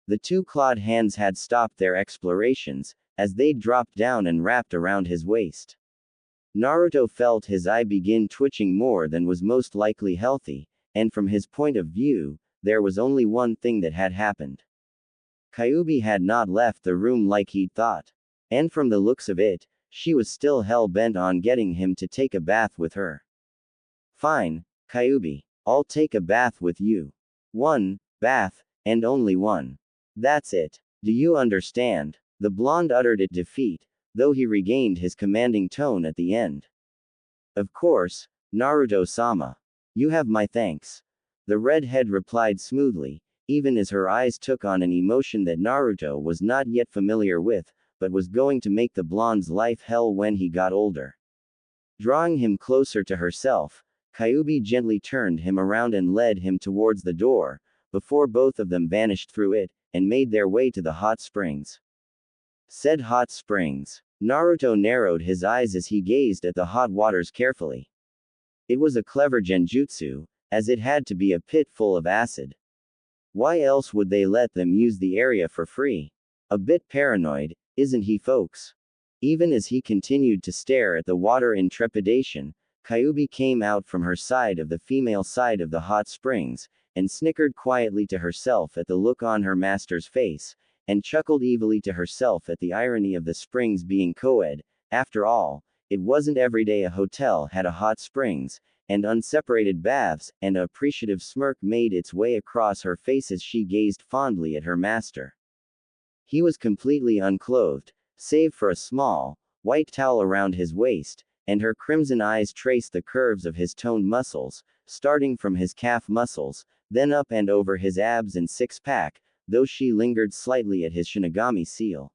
The two clawed hands had stopped their explorations, as they dropped down and wrapped around his waist. Naruto felt his eye begin twitching more than was most likely healthy, and from his point of view, there was only one thing that had happened. Kyuubi had not left the room like he'd thought. And from the looks of it, she was still hell-bent on getting him to take a bath with her. Fine, Kyuubi. I'll take a bath with you. One bath, and only one. That's it. Do you understand? The blonde uttered in defeat, though he regained his commanding tone at the end. Of course, Naruto-sama. You have my thanks. The redhead replied smoothly, even as her eyes took on an emotion that Naruto was not yet familiar with, but was going to make the blonde's life hell when he got older. Drawing him closer to herself, Kyuubi gently turned him around and led him towards the door, before both of them vanished through it, and made their way to the hot springs. Said hot springs. Naruto narrowed his eyes as he gazed at the hot waters carefully. It was a clever genjutsu, as it had to be a pit full of acid. Why else would they let them use the area for free? A bit paranoid, isn't he, folks? Even as he continued to stare at the water in trepidation, Kyuubi came out from her side of the female side of the hot springs, and snickered quietly to herself at the look on her master's face, and chuckled evilly to herself at the irony of the springs being co-ed. After all, it wasn't every day a hotel had a hot springs, and unseparated baths, and an appreciative smirk made its way across her face as she gazed fondly at her master. He was completely unclothed, save for a small, white towel around his waist, and her crimson eyes traced the curves of his toned muscles, starting from his calf muscles, then up and over his abs and six-pack, though she lingered slightly at his Shinigami seal.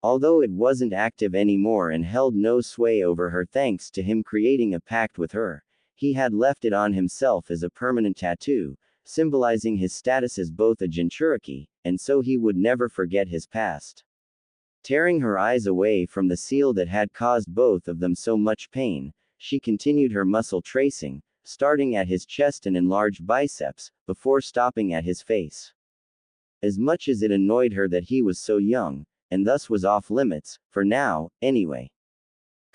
Although it wasn't active anymore and held no sway over her thanks to him creating a pact with her, he had left it on himself as a permanent tattoo, symbolizing his status as both a Jinchuriki, and so he would never forget his past. Tearing her eyes away from the seal that had caused both of them so much pain, she continued her muscle tracing, starting at his chest and enlarged biceps, before stopping at his face. As much as it annoyed her that he was so young, and thus was off limits, for now, anyway.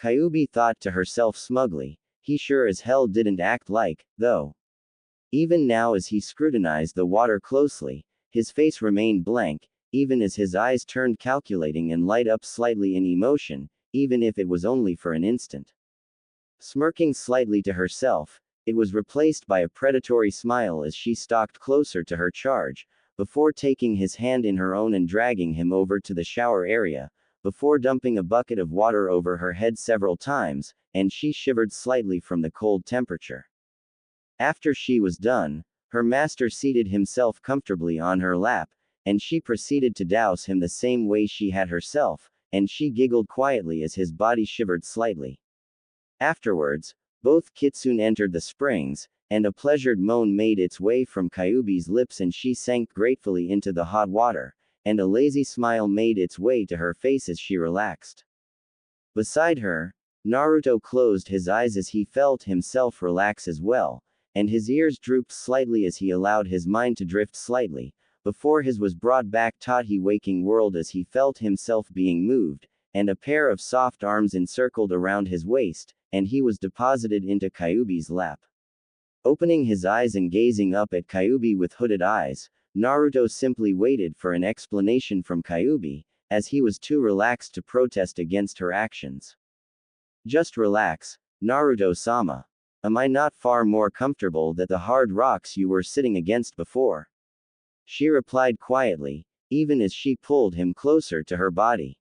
Kyuubi thought to herself smugly, he sure as hell didn't act like, though. Even now as he scrutinized the water closely, his face remained blank, even as his eyes turned calculating and light up slightly in emotion, even if it was only for an instant. Smirking slightly to herself, it was replaced by a predatory smile as she stalked closer to her charge, before taking his hand in her own and dragging him over to the shower area, before dumping a bucket of water over her head several times, and she shivered slightly from the cold temperature. After she was done, her master seated himself comfortably on her lap, and she proceeded to douse him the same way she had herself, and she giggled quietly as his body shivered slightly. Afterwards, both kitsune entered the springs, and a pleasured moan made its way from Kyuubi's lips and she sank gratefully into the hot water, and a lazy smile made its way to her face as she relaxed. Beside her, Naruto closed his eyes as he felt himself relax as well, and his ears drooped slightly as he allowed his mind to drift slightly, before his was brought back to the waking world as he felt himself being moved, and a pair of soft arms encircled around his waist, and he was deposited into Kyuubi's lap. Opening his eyes and gazing up at Kyuubi with hooded eyes, Naruto simply waited for an explanation from Kyuubi, as he was too relaxed to protest against her actions. Just relax, Naruto-sama. Am I not far more comfortable than the hard rocks you were sitting against before? She replied quietly, even as she pulled him closer to her body.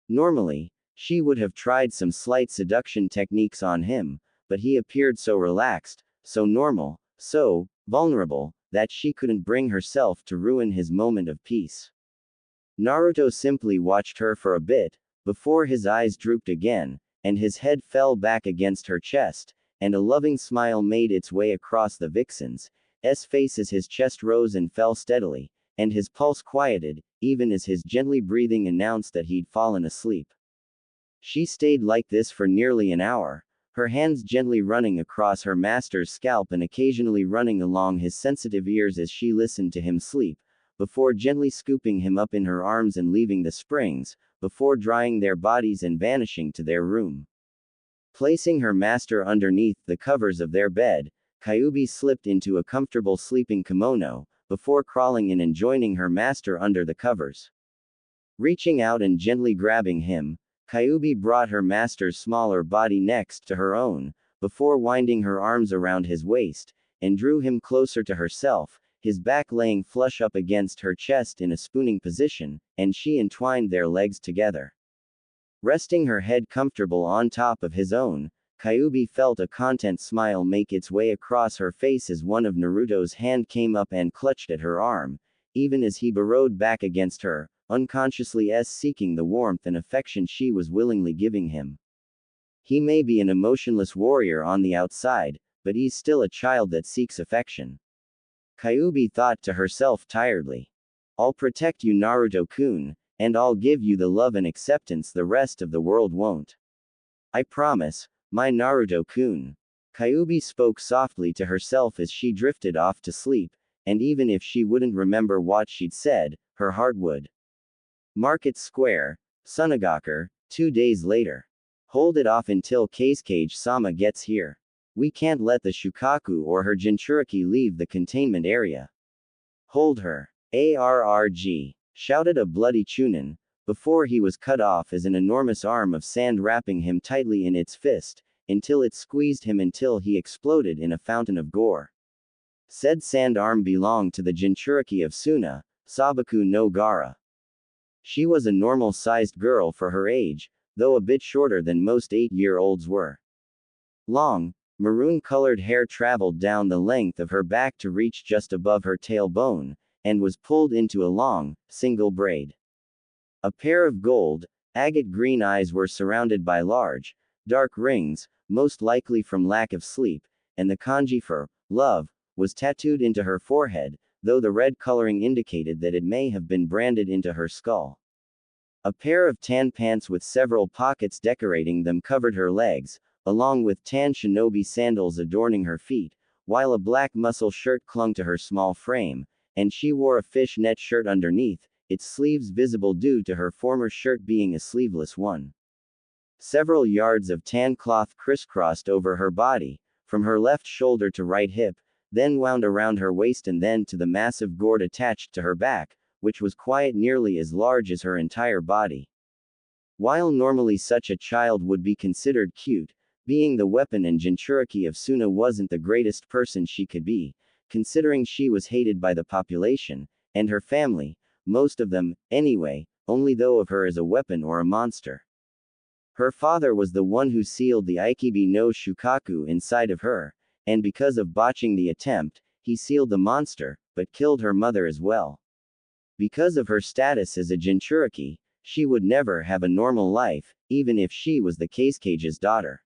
Normally, she would have tried some slight seduction techniques on him, but he appeared so relaxed, so normal, so vulnerable, that she couldn't bring herself to ruin his moment of peace. Naruto simply watched her for a bit, before his eyes drooped again, and his head fell back against her chest, and a loving smile made its way across the vixen's face as his chest rose and fell steadily, and his pulse quieted, even as his gently breathing announced that he'd fallen asleep. She stayed like this for nearly an hour, her hands gently running across her master's scalp and occasionally running along his sensitive ears as she listened to him sleep, before gently scooping him up in her arms and leaving the springs, before drying their bodies and vanishing to their room. Placing her master underneath the covers of their bed, Kyuubi slipped into a comfortable sleeping kimono, before crawling in and joining her master under the covers. Reaching out and gently grabbing him, Kyuubi brought her master's smaller body next to her own, before winding her arms around his waist, and drew him closer to herself, his back laying flush up against her chest in a spooning position, and she entwined their legs together. Resting her head comfortable on top of his own, Kyuubi felt a content smile make its way across her face as one of Naruto's hand came up and clutched at her arm, even as he burrowed back against her, unconsciously seeking the warmth and affection she was willingly giving him. He may be an emotionless warrior on the outside, but he's still a child that seeks affection. Kyuubi thought to herself tiredly. I'll protect you, Naruto-kun, and I'll give you the love and acceptance the rest of the world won't. I promise, my Naruto-kun. Kyuubi spoke softly to herself as she drifted off to sleep, and even if she wouldn't remember what she'd said, her heart would. Market Square, Sunagaku, 2 days later. Hold it off until Kazekage-sama gets here. We can't let the Shukaku or her Jinchuriki leave the containment area. Hold her. Arrg, shouted a bloody Chunin, before he was cut off as an enormous arm of sand wrapping him tightly in its fist, until it squeezed him until he exploded in a fountain of gore. Said sand arm belonged to the Jinchuriki of Suna, Sabaku no Gara. She was a normal-sized girl for her age, though a bit shorter than most 8-year-olds were. Long, maroon-colored hair traveled down the length of her back to reach just above her tailbone, and was pulled into a long, single braid. A pair of gold, agate green eyes were surrounded by large, dark rings, most likely from lack of sleep, and the kanji for love was tattooed into her forehead, though the red coloring indicated that it may have been branded into her skull. A pair of tan pants with several pockets decorating them covered her legs, along with tan shinobi sandals adorning her feet, while a black muscle shirt clung to her small frame, and she wore a fishnet shirt underneath, its sleeves visible due to her former shirt being a sleeveless one. Several yards of tan cloth crisscrossed over her body, from her left shoulder to right hip, then wound around her waist and then to the massive gourd attached to her back, which was quite nearly as large as her entire body. While normally such a child would be considered cute, being the weapon and Jinchuriki of Suna wasn't the greatest person she could be, considering she was hated by the population, and her family, most of them, anyway, only though of her as a weapon or a monster. Her father was the one who sealed the Ikibi no Shukaku inside of her, and because of botching the attempt, he sealed the monster, but killed her mother as well. Because of her status as a Jinchuriki, she would never have a normal life, even if she was the Kazekage's daughter.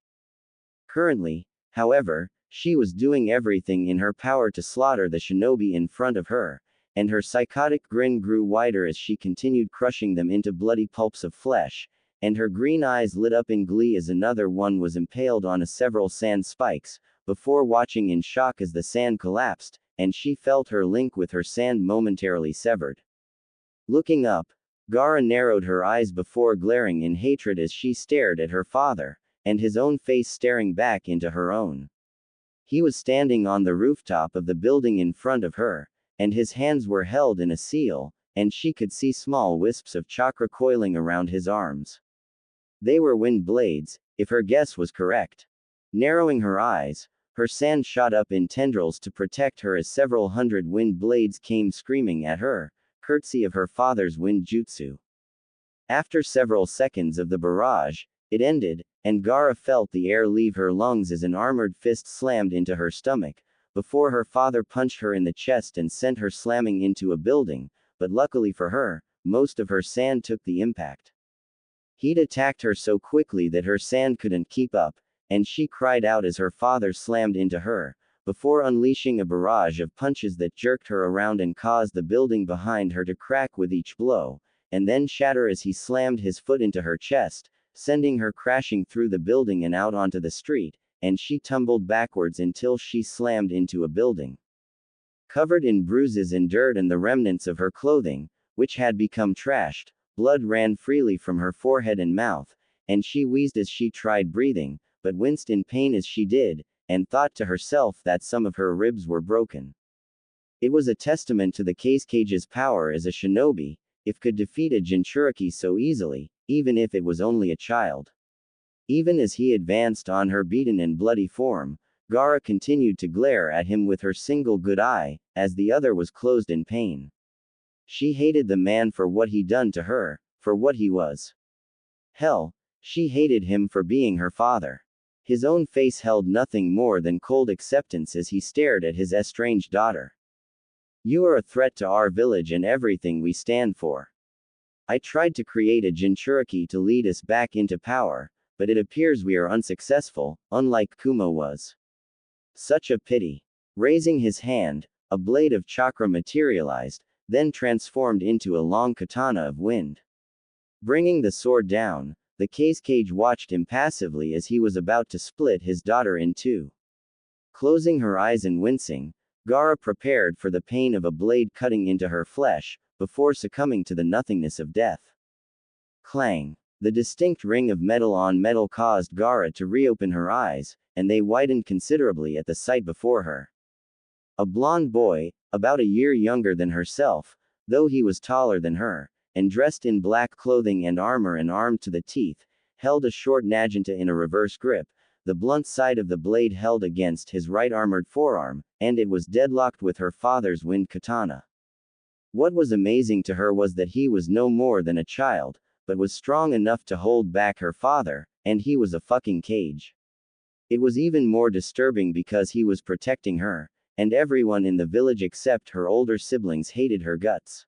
Currently, however, she was doing everything in her power to slaughter the shinobi in front of her, and her psychotic grin grew wider as she continued crushing them into bloody pulps of flesh, and her green eyes lit up in glee as another one was impaled on several sand spikes, before watching in shock as the sand collapsed, and she felt her link with her sand momentarily severed. Looking up, Gaara narrowed her eyes before glaring in hatred as she stared at her father, and his own face staring back into her own. He was standing on the rooftop of the building in front of her, and his hands were held in a seal, and she could see small wisps of chakra coiling around his arms. They were wind blades, if her guess was correct. Narrowing her eyes, her sand shot up in tendrils to protect her as several hundred wind blades came screaming at her, courtesy of her father's wind jutsu. After several seconds of the barrage, it ended, and Gaara felt the air leave her lungs as an armored fist slammed into her stomach, before her father punched her in the chest and sent her slamming into a building, but luckily for her, most of her sand took the impact. He'd attacked her so quickly that her sand couldn't keep up, and she cried out as her father slammed into her, before unleashing a barrage of punches that jerked her around and caused the building behind her to crack with each blow, and then shatter as he slammed his foot into her chest, sending her crashing through the building and out onto the street, and she tumbled backwards until she slammed into a building. Covered in bruises and dirt and the remnants of her clothing, which had become trashed, blood ran freely from her forehead and mouth, and she wheezed as she tried breathing, but winced in pain as she did, and thought to herself that some of her ribs were broken. It was a testament to the Kazecage's power as a shinobi, if could defeat a Jinchuriki so easily, even if it was only a child. Even as he advanced on her beaten and bloody form, Gaara continued to glare at him with her single good eye, as the other was closed in pain. She hated the man for what he'd done to her, for what he was. Hell, she hated him for being her father. His own face held nothing more than cold acceptance as he stared at his estranged daughter. You are a threat to our village and everything we stand for. I tried to create a Jinchuriki to lead us back into power, but it appears we are unsuccessful, unlike Kuma was. Such a pity. Raising his hand, a blade of chakra materialized, then transformed into a long katana of wind. Bringing the sword down, the Kazekage watched impassively as he was about to split his daughter in two. Closing her eyes and wincing, Gaara prepared for the pain of a blade cutting into her flesh, before succumbing to the nothingness of death. Clang. The distinct ring of metal on metal caused Gaara to reopen her eyes, and they widened considerably at the sight before her. A blond boy, about a year younger than herself, though he was taller than her, and dressed in black clothing and armor and armed to the teeth, held a short Naginata in a reverse grip, the blunt side of the blade held against his right armored forearm, and it was deadlocked with her father's wind katana. What was amazing to her was that he was no more than a child, but was strong enough to hold back her father, and he was a fucking cage. It was even more disturbing because he was protecting her, and everyone in the village except her older siblings hated her guts.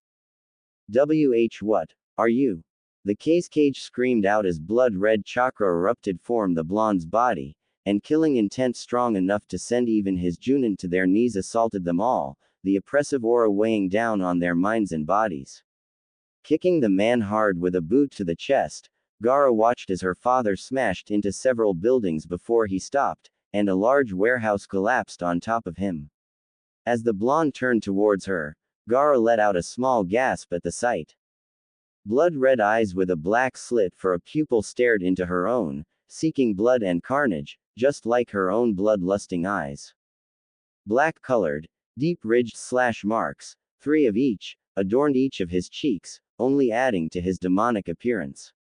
What are you? The Kazekage screamed out as blood-red chakra erupted from the blonde's body, and killing intent strong enough to send even his Junin to their knees assaulted them all, the oppressive aura weighing down on their minds and bodies. Kicking the man hard with a boot to the chest, Gaara watched as her father smashed into several buildings before he stopped, and a large warehouse collapsed on top of him. As the blonde turned towards her, Gaara let out a small gasp at the sight. Blood-red eyes with a black slit for a pupil stared into her own, seeking blood and carnage, just like her own blood-lusting eyes. Black-colored, deep-ridged slash marks, 3 of each, adorned each of his cheeks, only adding to his demonic appearance.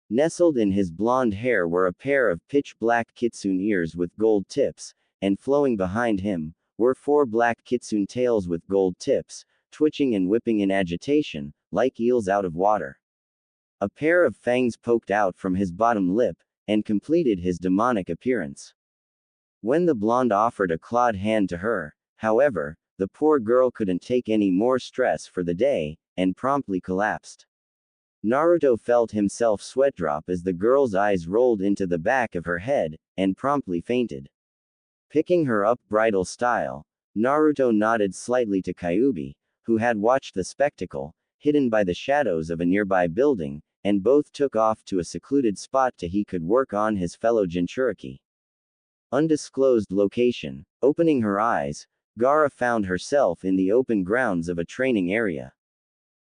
Nestled in his blonde hair were a pair of pitch-black kitsune ears with gold tips, and flowing behind him, were 4 black kitsune tails with gold tips, twitching and whipping in agitation, like eels out of water. A pair of fangs poked out from his bottom lip, and completed his demonic appearance. When the blonde offered a clawed hand to her, however, the poor girl couldn't take any more stress for the day, and promptly collapsed. Naruto felt himself sweat drop as the girl's eyes rolled into the back of her head, and promptly fainted. Picking her up bridal style, Naruto nodded slightly to Kyuubi, who had watched the spectacle, hidden by the shadows of a nearby building, and both took off to a secluded spot to he could work on his fellow Jinchuriki. Undisclosed location. Opening her eyes, Gaara found herself in the open grounds of a training area.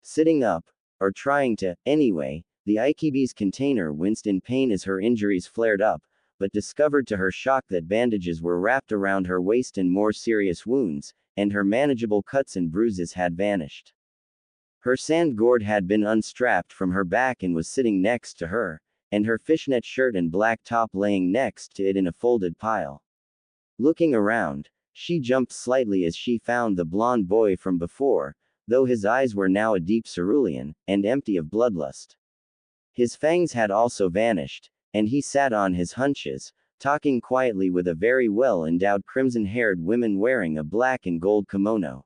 Sitting up, or trying to, anyway, the Aikibi's container winced in pain as her injuries flared up, but discovered to her shock that bandages were wrapped around her waist and more serious wounds, and her manageable cuts and bruises had vanished. Her sand gourd had been unstrapped from her back and was sitting next to her, and her fishnet shirt and black top laying next to it in a folded pile. Looking around, she jumped slightly as she found the blonde boy from before, though his eyes were now a deep cerulean, and empty of bloodlust. His fangs had also vanished, and he sat on his haunches, talking quietly with a very well-endowed crimson-haired woman wearing a black and gold kimono.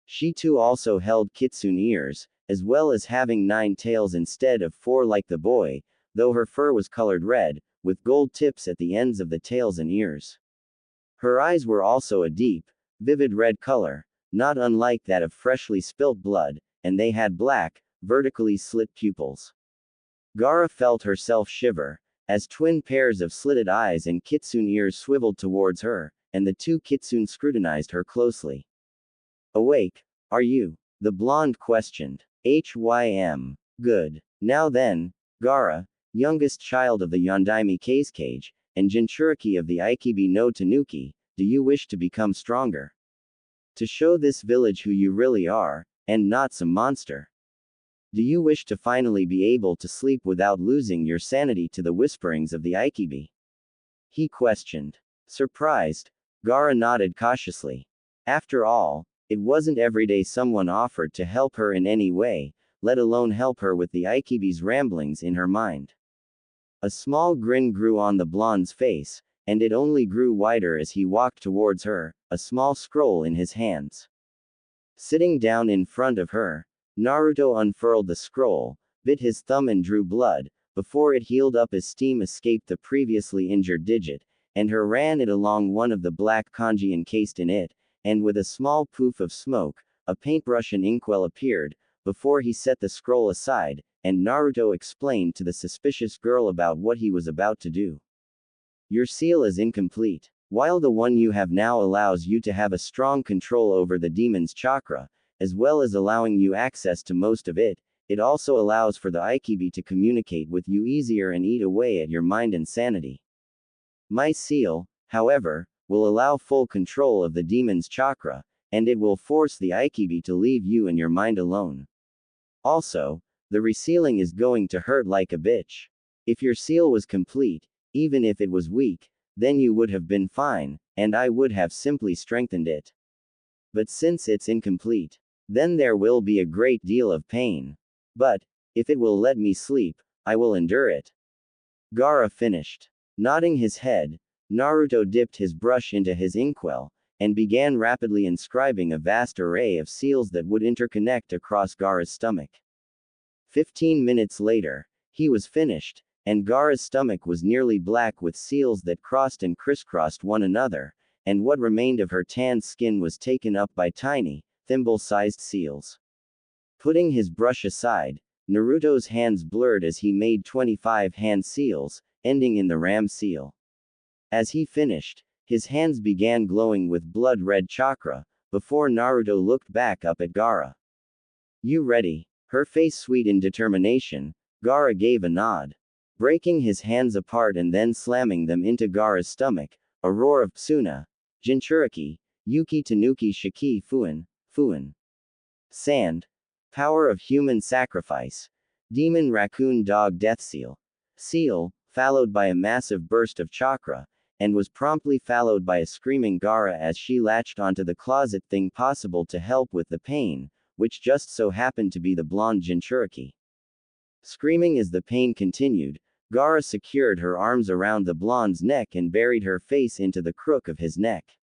She too also held kitsune ears, as well as having 9 tails instead of 4 like the boy, though her fur was colored red, with gold tips at the ends of the tails and ears. Her eyes were also a deep, vivid red color, not unlike that of freshly spilt blood, and they had black, vertically slit pupils. Gaara felt herself shiver, as twin pairs of slitted eyes and kitsune ears swiveled towards her, and the 2 kitsune scrutinized her closely. "Awake, are you?" the blonde questioned. "Hym. Good. Now then, Gaara, youngest child of the Yondaime Kazekage, and Jinchuriki of the Ikibi no Tanuki, do you wish to become stronger? To show this village who you really are, and not some monster? Do you wish to finally be able to sleep without losing your sanity to the whisperings of the Ikibi?" he questioned. Surprised, Gaara nodded cautiously. After all, it wasn't every day someone offered to help her in any way, let alone help her with the Ikibi's ramblings in her mind. A small grin grew on the blonde's face, and it only grew wider as he walked towards her, a small scroll in his hands. Sitting down in front of her, Naruto unfurled the scroll, bit his thumb and drew blood, before it healed up as steam escaped the previously injured digit, and ran it along one of the black kanji encased in it, and with a small poof of smoke, a paintbrush and inkwell appeared, before he set the scroll aside, and Naruto explained to the suspicious girl about what he was about to do. "Your seal is incomplete. While the one you have now allows you to have a strong control over the demon's chakra, as well as allowing you access to most of it, it also allows for the Ikibi to communicate with you easier and eat away at your mind and sanity. My seal, however, will allow full control of the demon's chakra, and it will force the Ikibi to leave you and your mind alone. Also, the resealing is going to hurt like a bitch. If your seal was complete, even if it was weak, then you would have been fine, and I would have simply strengthened it. But since it's incomplete, then there will be a great deal of pain. But, if it will let me sleep, I will endure it." Gaara finished. Nodding his head, Naruto dipped his brush into his inkwell, and began rapidly inscribing a vast array of seals that would interconnect across Gaara's stomach. 15 minutes later, he was finished, and Gaara's stomach was nearly black with seals that crossed and crisscrossed one another, and what remained of her tanned skin was taken up by tiny, thimble-sized seals. Putting his brush aside, Naruto's hands blurred as he made 25 hand seals, ending in the ram seal. As he finished, his hands began glowing with blood-red chakra, before Naruto looked back up at Gaara. "You ready?" Her face sweet in determination, Gaara gave a nod. Breaking his hands apart and then slamming them into Gaara's stomach, a roar of Suna, Jinchuriki, Yuki Tanuki Shiki Fuin. Sand. Power of human sacrifice. Demon raccoon dog death seal. Seal, followed by a massive burst of chakra, and was promptly followed by a screaming Gaara as she latched onto the closet thing possible to help with the pain, which just so happened to be the blonde Jinchuriki. Screaming as the pain continued, Gaara secured her arms around the blonde's neck and buried her face into the crook of his neck.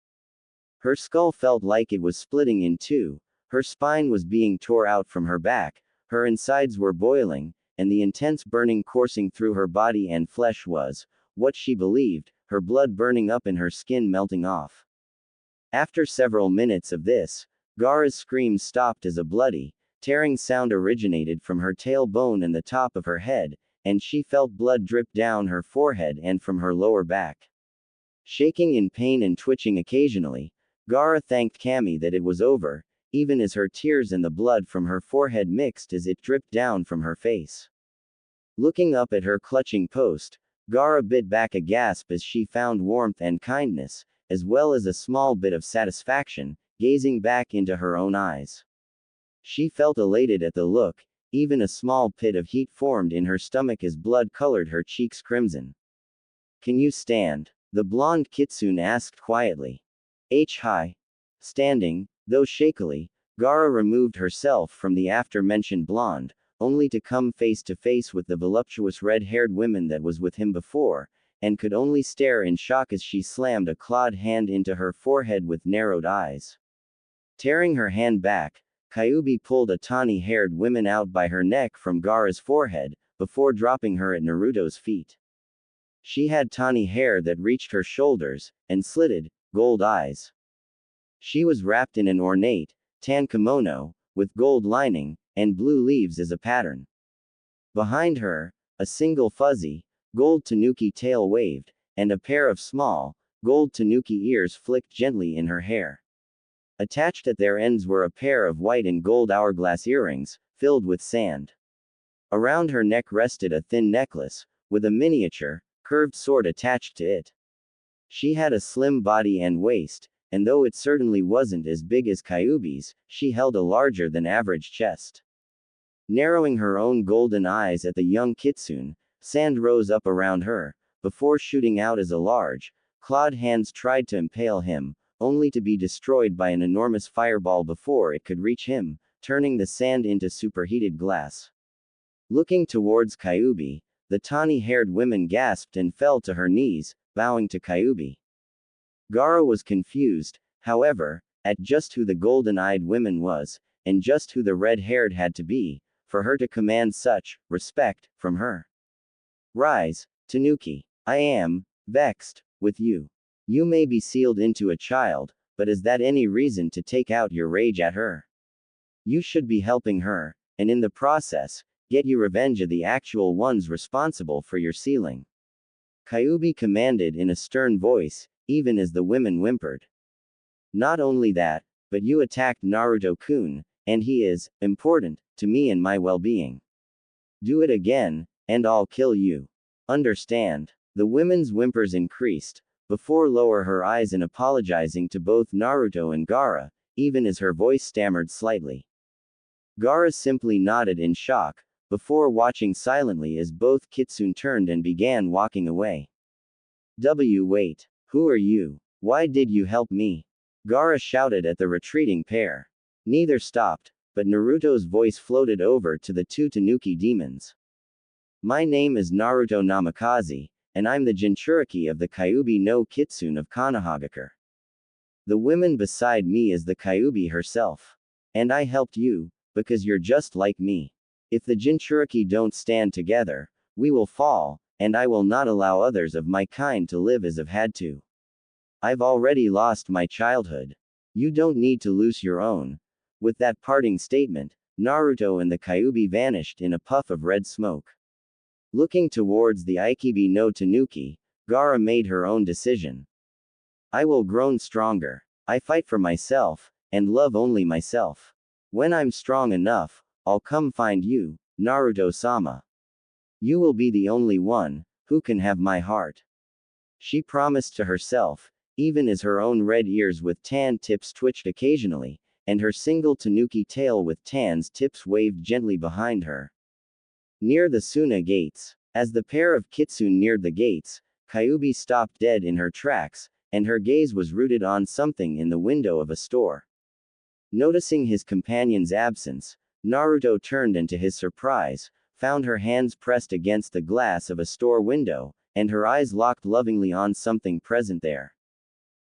Her skull felt like it was splitting in two, her spine was being tore out from her back, her insides were boiling, and the intense burning coursing through her body and flesh was, what she believed, her blood burning up and her skin melting off. After several minutes of this, Gaara's screams stopped as a bloody, tearing sound originated from her tailbone and the top of her head, and she felt blood drip down her forehead and from her lower back. Shaking in pain and twitching occasionally, Gaara thanked Kami that it was over, even as her tears and the blood from her forehead mixed as it dripped down from her face. Looking up at her clutching post, Gaara bit back a gasp as she found warmth and kindness, as well as a small bit of satisfaction, gazing back into her own eyes. She felt elated at the look, even a small pit of heat formed in her stomach as blood colored her cheeks crimson. Can you stand? The blonde kitsune asked quietly. Hi. Standing, though shakily, Gaara removed herself from the after-mentioned blonde, only to come face to face with the voluptuous red-haired woman that was with him before, and could only stare in shock as she slammed a clawed hand into her forehead with narrowed eyes. Tearing her hand back, Kyuubi pulled a tawny-haired woman out by her neck from Gaara's forehead, before dropping her at Naruto's feet. She had tawny hair that reached her shoulders, and slitted, gold eyes. She was wrapped in an ornate, tan kimono, with gold lining, and blue leaves as a pattern. Behind her, a single fuzzy, gold tanuki tail waved, and a pair of small, gold tanuki ears flicked gently in her hair. Attached at their ends were a pair of white and gold hourglass earrings, filled with sand. Around her neck rested a thin necklace, with a miniature, curved sword attached to it. She had a slim body and waist, and though it certainly wasn't as big as Kyuubi's, she held a larger than average chest. Narrowing her own golden eyes at the young kitsune, sand rose up around her, before shooting out as a large, clawed hands tried to impale him, only to be destroyed by an enormous fireball before it could reach him, turning the sand into superheated glass. Looking towards Kyuubi, the tawny-haired woman gasped and fell to her knees, bowing to Kyuubi. Gaara was confused, however, at just who the golden-eyed woman was, and just who the red-haired had to be, for her to command such respect from her. Rise, Tanuki. I am vexed with you. You may be sealed into a child, but is that any reason to take out your rage at her? You should be helping her, and in the process, get you revenge of the actual ones responsible for your sealing. Kyuubi commanded in a stern voice, even as the women whimpered. Not only that, but you attacked Naruto-kun, and he is important to me and my well-being. Do it again, and I'll kill you. Understand? The women's whimpers increased, before lower her eyes and apologizing to both Naruto and Gaara, even as her voice stammered slightly. Gaara simply nodded in shock, before watching silently as both kitsune turned and began walking away. Wait. Who are you? Why did you help me? Gaara shouted at the retreating pair. Neither stopped, but Naruto's voice floated over to the two Tanuki demons. My name is Naruto Namikaze, and I'm the Jinchuriki of the Kyuubi no Kitsune of Konoha. The woman beside me is the Kyuubi herself. And I helped you, because you're just like me. If the Jinchuriki don't stand together, we will fall, and I will not allow others of my kind to live as I've had to. I've already lost my childhood. You don't need to lose your own. With that parting statement, Naruto and the Kyuubi vanished in a puff of red smoke. Looking towards the Ikibi no Tanuki, Gaara made her own decision. I will grow stronger. I fight for myself, and love only myself. When I'm strong enough, I'll come find you, Naruto-sama. You will be the only one who can have my heart. She promised to herself, even as her own red ears with tan tips twitched occasionally, and her single Tanuki tail with tans tips waved gently behind her. Near the Suna gates, as the pair of kitsune neared the gates, Kyuubi stopped dead in her tracks, and her gaze was rooted on something in the window of a store. Noticing his companion's absence, Naruto turned and to his surprise, found her hands pressed against the glass of a store window, and her eyes locked lovingly on something present there.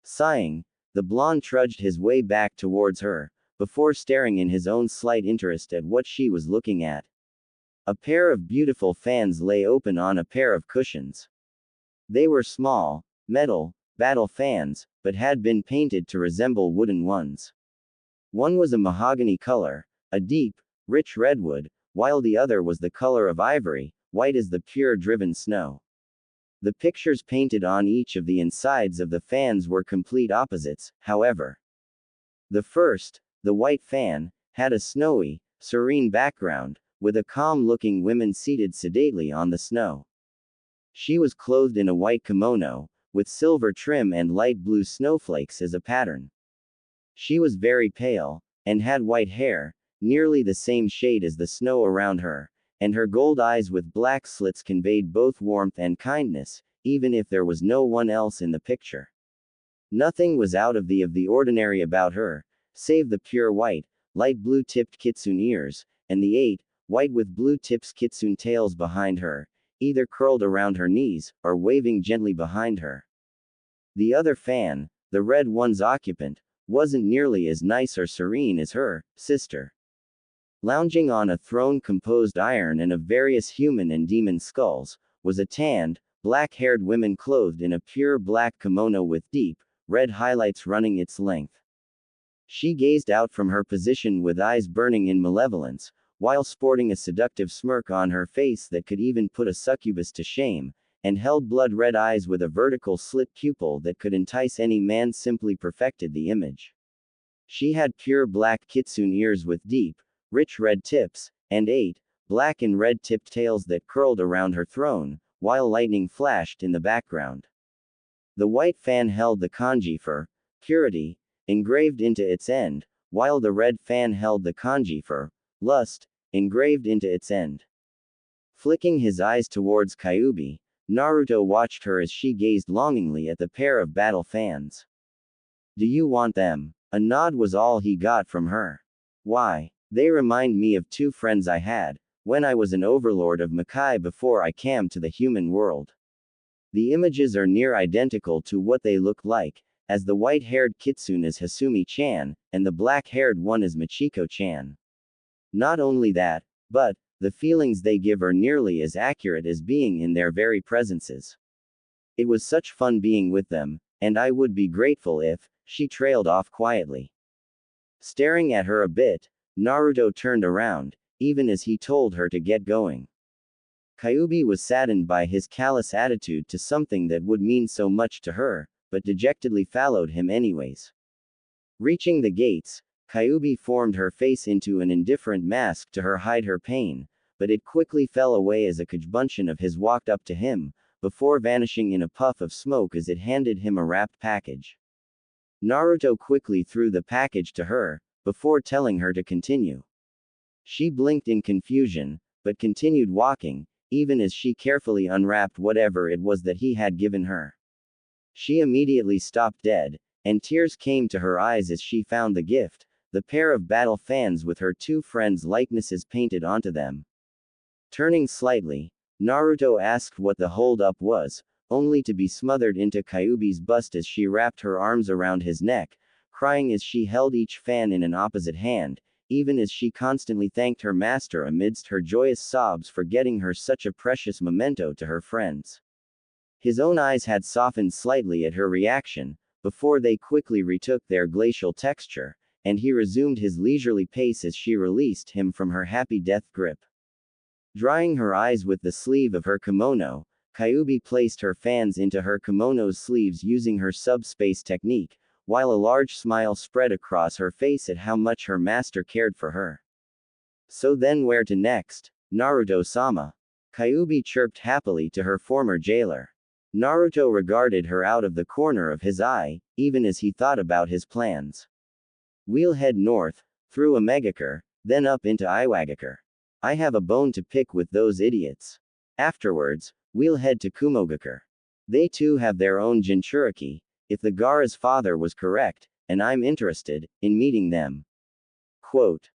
Sighing, the blonde trudged his way back towards her, before staring in his own slight interest at what she was looking at. A pair of beautiful fans lay open on a pair of cushions. They were small, metal, battle fans, but had been painted to resemble wooden ones. One was a mahogany color, a deep, rich redwood, while the other was the color of ivory, white as the pure driven snow. The pictures painted on each of the insides of the fans were complete opposites, however. The first, the white fan, had a snowy, serene background, with a calm-looking woman seated sedately on the snow. She was clothed in a white kimono, with silver trim and light blue snowflakes as a pattern. She was very pale, and had white hair, nearly the same shade as the snow around her, and her gold eyes with black slits conveyed both warmth and kindness, even if there was no one else in the picture. Nothing was out of the ordinary about her, save the pure white, light blue-tipped kitsune ears, and the 8, white with blue tips kitsune tails behind her, either curled around her knees, or waving gently behind her. The other fan, the red one's occupant, wasn't nearly as nice or serene as her sister. Lounging on a throne composed iron and of various human and demon skulls, was a tanned, black-haired woman clothed in a pure black kimono with deep, red highlights running its length. She gazed out from her position with eyes burning in malevolence, while sporting a seductive smirk on her face that could even put a succubus to shame, and held blood-red eyes with a vertical slit pupil that could entice any man. Simply perfected the image. She had pure black kitsune ears with deep, rich red tips, and 8, black and red-tipped tails that curled around her throne, while lightning flashed in the background. The white fan held the kanji for purity engraved into its end, while the red fan held the kanji for lust engraved into its end. Flicking his eyes towards Kyuubi, Naruto watched her as she gazed longingly at the pair of battle fans. "Do you want them?" A nod was all he got from her. "Why? They remind me of 2 friends I had, when I was an overlord of Makai before I came to the human world. The images are near identical to what they look like, as the white-haired kitsune is Hasumi-chan, and the black-haired one is Michiko-chan. Not only that, but the feelings they give are nearly as accurate as being in their very presences. It was such fun being with them, and I would be grateful if," she trailed off quietly. Staring at her a bit, Naruto turned around, even as he told her to get going. Kyuubi was saddened by his callous attitude to something that would mean so much to her, but dejectedly followed him anyways. Reaching the gates, Kyuubi formed her face into an indifferent mask to hide her pain, but it quickly fell away as a Kajbunshin of his walked up to him, before vanishing in a puff of smoke as it handed him a wrapped package. Naruto quickly threw the package to her, before telling her to continue. She blinked in confusion, but continued walking, even as she carefully unwrapped whatever it was that he had given her. She immediately stopped dead, and tears came to her eyes as she found the gift, the pair of battle fans with her 2 friends' likenesses painted onto them. Turning slightly, Naruto asked what the hold-up was, only to be smothered into Kyuubi's bust as she wrapped her arms around his neck, crying as she held each fan in an opposite hand, even as she constantly thanked her master amidst her joyous sobs for getting her such a precious memento to her friends. His own eyes had softened slightly at her reaction, before they quickly retook their glacial texture, and he resumed his leisurely pace as she released him from her happy death grip. Drying her eyes with the sleeve of her kimono, Kyuubi placed her fans into her kimono's sleeves using her subspace technique, while a large smile spread across her face at how much her master cared for her. "So then where to next, Naruto-sama?" Kyuubi chirped happily to her former jailer. Naruto regarded her out of the corner of his eye, even as he thought about his plans. "We'll head north, through Omegakure, then up into Iwagakure. I have a bone to pick with those idiots. Afterwards, we'll head to Kumogakure. They too have their own Jinchuriki, if the Gaara's father was correct, and I'm interested in meeting them." Quote.